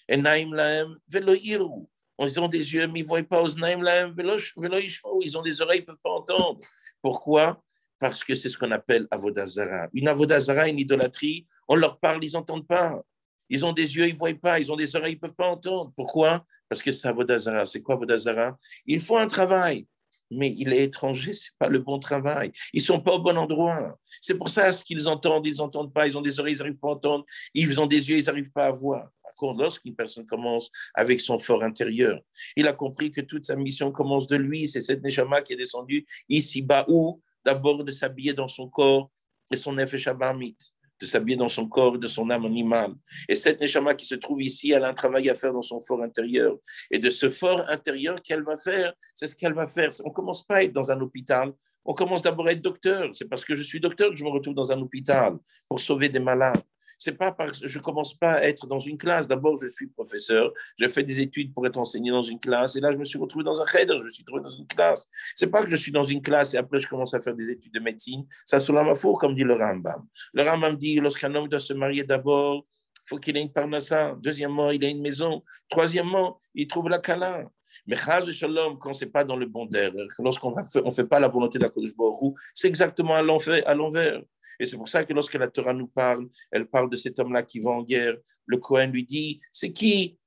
Enaim lahem velo iru. Ils ont des yeux, mais ils ne voient pas. Oznaim lahem velo yishmau. Ils ont des oreilles, ils ne peuvent pas entendre. Pourquoi? Parce que c'est ce qu'on appelle avodah zara. Une avodah zara, une idolâtrie, on leur parle, ils n'entendent pas. Ils ont des yeux, ils ne voient pas. Ils ont des oreilles, ils ne peuvent pas entendre. Pourquoi? Parce que c'est avodah zara. C'est quoi avodah zara? Ils font un travail, mais il est étranger, ce n'est pas le bon travail. Ils ne sont pas au bon endroit. C'est pour ça ce qu'ils entendent, ils n'entendent pas. Ils ont des oreilles, ils n'arrivent pas à entendre. Ils ont des yeux, ils n'arrivent pas à voir. Par contre, lorsqu'une personne commence avec son fort intérieur, il a compris que toute sa mission commence de lui. C'est cette neshama qui est descendue ici-bas, où d'abord de s'habiller dans son corps et son nefesh habamit, de s'habiller dans son corps et de son âme animale. Et cette neshama qui se trouve ici, elle a un travail à faire dans son fort intérieur. Et de ce fort intérieur qu'elle va faire, c'est ce qu'elle va faire. On ne commence pas à être dans un hôpital, on commence d'abord à être docteur. C'est parce que je suis docteur que je me retrouve dans un hôpital pour sauver des malades. C'est pas parce que je commence pas à être dans une classe. D'abord, je suis professeur, j'ai fait des études pour être enseigné dans une classe, et là, je me suis retrouvé dans un cheder, je me suis trouvé dans une classe. C'est pas que je suis dans une classe et après, je commence à faire des études de médecine. Ça, c'est la mafou, comme dit le Rambam. Le Rambam dit, lorsqu'un homme doit se marier d'abord, il faut qu'il ait une parnassa. Deuxièmement, il ait une maison. Troisièmement, il trouve la kala. Mais chaz shalom, quand c'est pas dans le bon terre, lorsqu'on ne fait pas la volonté d'Akadosh Baruch Hu, c'est exactement à l'envers. Et c'est pour ça que lorsque la Torah nous parle, elle parle de cet homme-là qui va en guerre. Le Cohen lui dit, c'est qui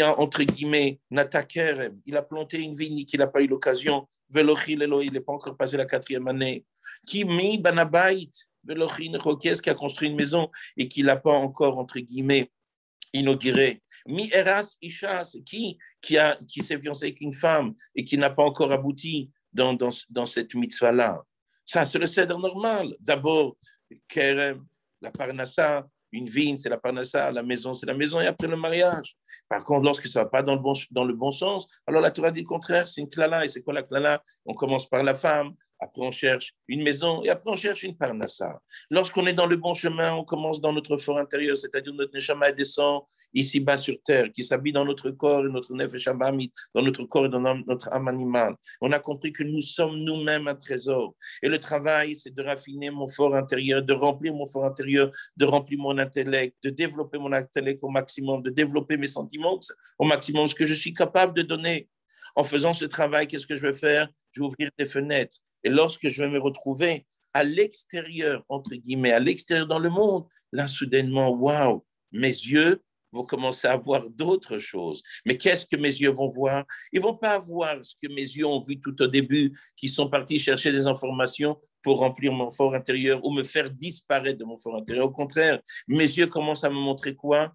a, entre guillemets, Natakerem, il a planté une vigne qu'il n'a pas eu l'occasion, Velochil Elo, il n'est pas encore passé la 4e année. Qui mi banabait, Velochin Rokes, qui a construit une maison et qui n'a pas encore, entre guillemets, inauguré. Mi Eras Isha, c'est qui s'est fiancé avec une femme et qui n'a pas encore abouti dans cette mitzvah-là. Ça, c'est le cèdre normal. D'abord, Kerem, la parnassa, une vigne, c'est la parnassa, la maison, c'est la maison, et après le mariage. Par contre, lorsque ça ne va pas dans le bon sens, alors la Torah dit le contraire, c'est une klala. Et c'est quoi la klala? On commence par la femme, après on cherche une maison, et après on cherche une parnassa. Lorsqu'on est dans le bon chemin, on commence dans notre fort intérieur, c'est-à-dire notre neshama descend ici-bas sur terre, qui s'habille dans notre corps et notre nefesh habamit, dans notre corps et dans notre âme animale. On a compris que nous sommes nous-mêmes un trésor. Et le travail, c'est de raffiner mon fort intérieur, de remplir mon fort intérieur, de remplir mon intellect, de développer mon intellect au maximum, de développer mes sentiments au maximum, ce que je suis capable de donner. En faisant ce travail, qu'est-ce que je vais faire? Je vais ouvrir des fenêtres. Et lorsque je vais me retrouver à l'extérieur, entre guillemets, à l'extérieur dans le monde, là, soudainement, waouh, mes yeux vont commencer à voir d'autres choses. Mais qu'est-ce que mes yeux vont voir? Ils ne vont pas voir ce que mes yeux ont vu tout au début, qui sont partis chercher des informations pour remplir mon fort intérieur ou me faire disparaître de mon fort intérieur. Au contraire, mes yeux commencent à me montrer quoi?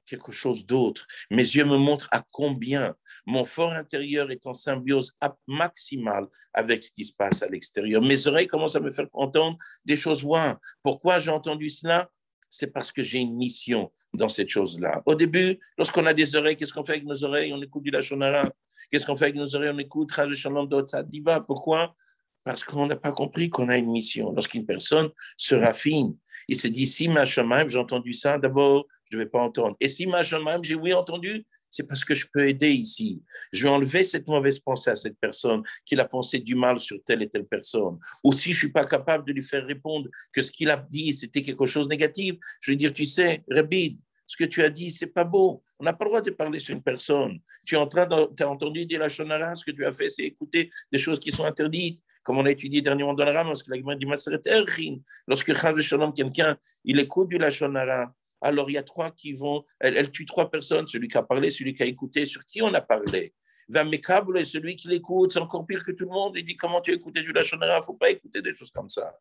Quelque chose d'autre. Mes yeux me montrent à combien mon fort intérieur est en symbiose maximale avec ce qui se passe à l'extérieur. Mes oreilles commencent à me faire entendre des choses. Wow. Pourquoi j'ai entendu cela? C'est parce que j'ai une mission dans cette chose-là. Au début, lorsqu'on a des oreilles, qu'est-ce qu'on fait avec nos oreilles? On écoute du Lachon Hara. Qu'est-ce qu'on fait avec nos oreilles? On écoute Chaz Shalom d'Otzat Diva. Pourquoi? Parce qu'on n'a pas compris qu'on a une mission. Lorsqu'une personne se raffine, il se dit, si ma Shamaim, j'ai entendu ça, d'abord, je ne vais pas entendre. Et si ma Shamaim, j'ai oui entendu, c'est parce que je peux aider ici. Je vais enlever cette mauvaise pensée à cette personne, qu'il a pensé du mal sur telle et telle personne. Ou si je ne suis pas capable de lui faire répondre que ce qu'il a dit, c'était quelque chose de négatif, je vais dire, tu sais, Rabid, ce que tu as dit, c'est pas beau. On n'a pas le droit de parler sur une personne. Tu es en train tu as entendu dire la shonara, ce que tu as fait, c'est écouter des choses qui sont interdites. Comme on a étudié dernièrement dans le Ram, parce que la Gemara dit Maseret Erchin, lorsque Chaz Shalom, quelqu'un, il écoute du Lachonara, alors il y a trois qui vont, elle tue trois personnes, celui qui a parlé, celui qui a écouté, sur qui on a parlé. Vamekable, celui qui l'écoute, c'est encore pire que tout le monde. Il dit comment tu as écouté du Lachonara, il ne faut pas écouter des choses comme ça.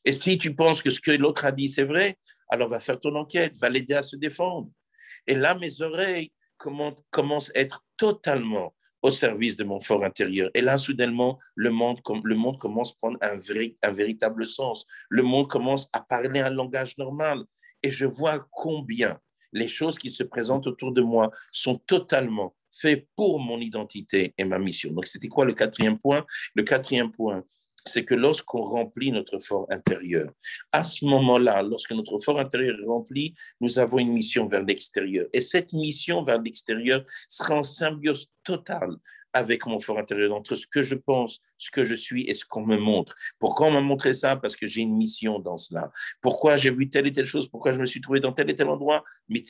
Et si tu penses que ce que l'autre a dit, c'est vrai, alors va faire ton enquête, va l'aider à se défendre. Et là, mes oreilles commencent à être totalement au service de mon fort intérieur. Et là, soudainement, le monde commence à prendre un véritable sens. Le monde commence à parler un langage normal. Et je vois combien les choses qui se présentent autour de moi sont totalement faites pour mon identité et ma mission. Donc, c'était quoi le quatrième point? Le quatrième point, c'est que lorsqu'on remplit notre fort intérieur, à ce moment-là, lorsque notre fort intérieur est rempli, nous avons une mission vers l'extérieur. Et cette mission vers l'extérieur sera en symbiose totale avec mon fort intérieur, entre ce que je pense, ce que je suis et ce qu'on me montre. Pourquoi on m'a montré ça? Parce que j'ai une mission dans cela. Pourquoi j'ai vu telle et telle chose? Pourquoi je me suis trouvé dans tel et tel endroit? Nous,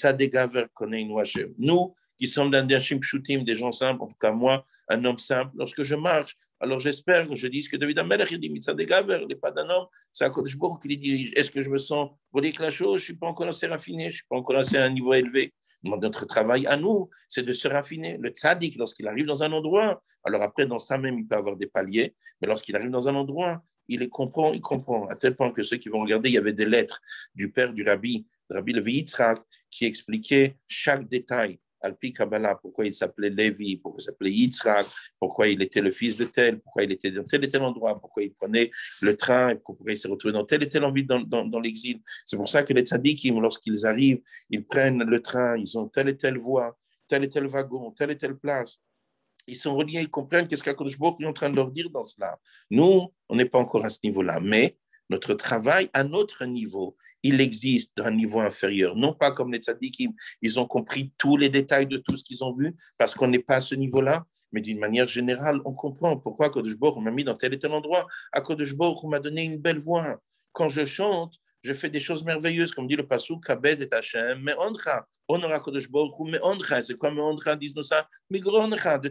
qui sommes dans des shooting, des gens simples, en tout cas moi, un homme simple, lorsque je marche, alors j'espère, je dis ce que David Amelech, il dit, Mitzad Gaver, il n'est pas d'un homme, c'est à Kodesh Baruch qui les dirige. Est-ce que je me sens relique la chose? Je ne suis pas encore assez raffiné, je ne suis pas encore assez à un niveau élevé. Notre travail à nous, c'est de se raffiner. Le tzaddik, lorsqu'il arrive dans un endroit, alors après, dans ça même, il peut avoir des paliers, mais lorsqu'il arrive dans un endroit, il comprend, à tel point que ceux qui vont regarder, il y avait des lettres du père du Rabbi Levi Yitzhak, qui expliquait chaque détail. Alpi Kabbalah, pourquoi il s'appelait Lévi, pourquoi il s'appelait Yitzhak, pourquoi il était le fils de tel, pourquoi il était dans tel et tel endroit, pourquoi il prenait le train, et pourquoi il s'est retrouvé dans tel et tel envie dans l'exil. C'est pour ça que les tzadikim, lorsqu'ils arrivent, ils prennent le train, ils ont telle et telle voie, tel et tel wagon, telle et telle place. Ils sont reliés, ils comprennent qu'est-ce qu'Akadosh Baruch Hu est en train de leur dire dans cela. Nous, on n'est pas encore à ce niveau-là, mais notre travail à notre niveau, il existe d'un niveau inférieur. Non pas comme les tzadikim, ils ont compris tous les détails de tout ce qu'ils ont vu, parce qu'on n'est pas à ce niveau-là, mais d'une manière générale, on comprend pourquoi Akadosh Baruch Hu m'a mis dans tel et tel endroit. Akadosh Baruch Hu m'a donné une belle voix. Quand je chante, je fais des choses merveilleuses, comme dit le pasuk, Kabed et Hashem, me'ondcha. Honor à Kodesh Baruch Hu, me'ondcha. C'est quoi me'ondcha, disent-nous ça? Migroncha, de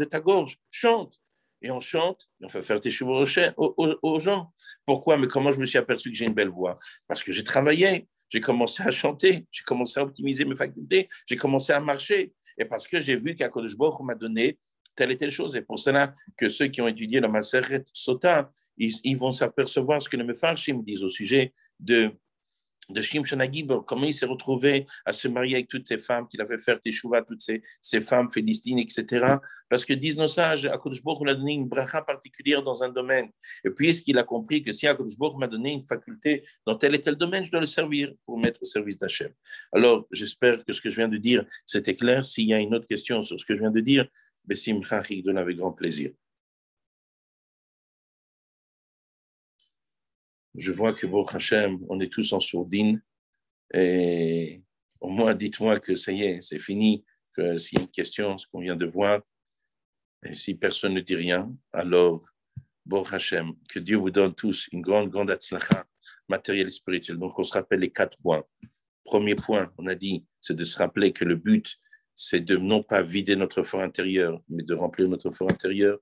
ta gorge. Chante. Et on chante, et on fait faire tes cheveux aux gens. Pourquoi? Mais comment je me suis aperçu que j'ai une belle voix? Parce que j'ai travaillé, j'ai commencé à chanter, j'ai commencé à optimiser mes facultés, j'ai commencé à marcher. Et parce que j'ai vu qu'Akadosh Baruch Hu m'a donné telle et telle chose. Et pour cela que ceux qui ont étudié la Maseret Sota, ils vont s'apercevoir ce que les Mefarshim disent au sujet de Shimshon Agibor, comment il s'est retrouvé à se marier avec toutes ces femmes, qu'il a fait faire teshuva, toutes ces femmes philistines, etc. Parce que disent nos sages, Akadosh Baruch Hu lui a donné une bracha particulière dans un domaine. Et puis, est-ce qu'il a compris que si Akadosh Baruch Hu m'a donné une faculté dans tel et tel domaine, je dois le servir pour mettre au service d'Hachem. Alors, j'espère que ce que je viens de dire, c'était clair. S'il y a une autre question sur ce que je viens de dire, Bessimcha Chigdon, avec grand plaisir. Je vois que, Baruch Hashem, on est tous en sourdine. Et au moins, dites-moi que ça y est, c'est fini, que s'il y a une question, ce qu'on vient de voir, et si personne ne dit rien, alors, Baruch Hashem, que Dieu vous donne tous une grande, grande atzlacha matérielle et spirituelle. Donc, on se rappelle les 4 points. Premier point, on a dit, c'est de se rappeler que le but, c'est de non pas vider notre fort intérieur, mais de remplir notre fort intérieur.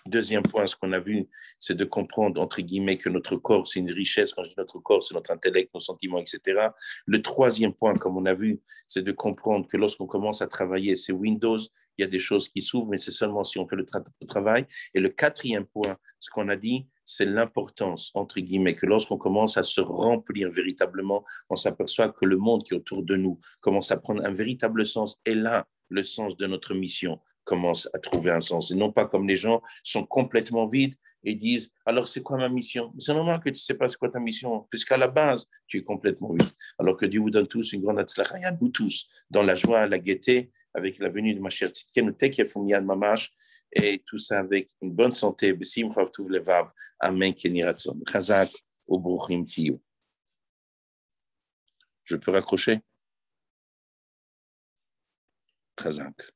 Deuxième point, ce qu'on a vu, c'est de comprendre, entre guillemets, que notre corps, c'est une richesse. Quand je dis notre corps, c'est notre intellect, nos sentiments, etc. Le troisième point, comme on a vu, c'est de comprendre que lorsqu'on commence à travailler, c'est Windows, il y a des choses qui s'ouvrent, mais c'est seulement si on fait le travail. Et le quatrième point, ce qu'on a dit, c'est l'importance, entre guillemets, que lorsqu'on commence à se remplir véritablement, on s'aperçoit que le monde qui est autour de nous commence à prendre un véritable sens. Et là, le sens de notre mission commence à trouver un sens. Et non pas comme les gens sont complètement vides et disent, alors c'est quoi ma mission? C'est normal que tu ne sais pas c'est quoi ta mission, puisqu'à la base, tu es complètement vide. Alors que Dieu vous donne tous une grande atzlacha, nous tous, dans la joie, la gaieté, avec la venue de Mashiach Tzidkenu, Tekef U'Miyad Mamash, et tout ça avec une bonne santé. Besim Chav Tuv Levav. Amen. Keni Ratzon. Chazak Ubruchim Tiyu. Je peux raccrocher? Chazak.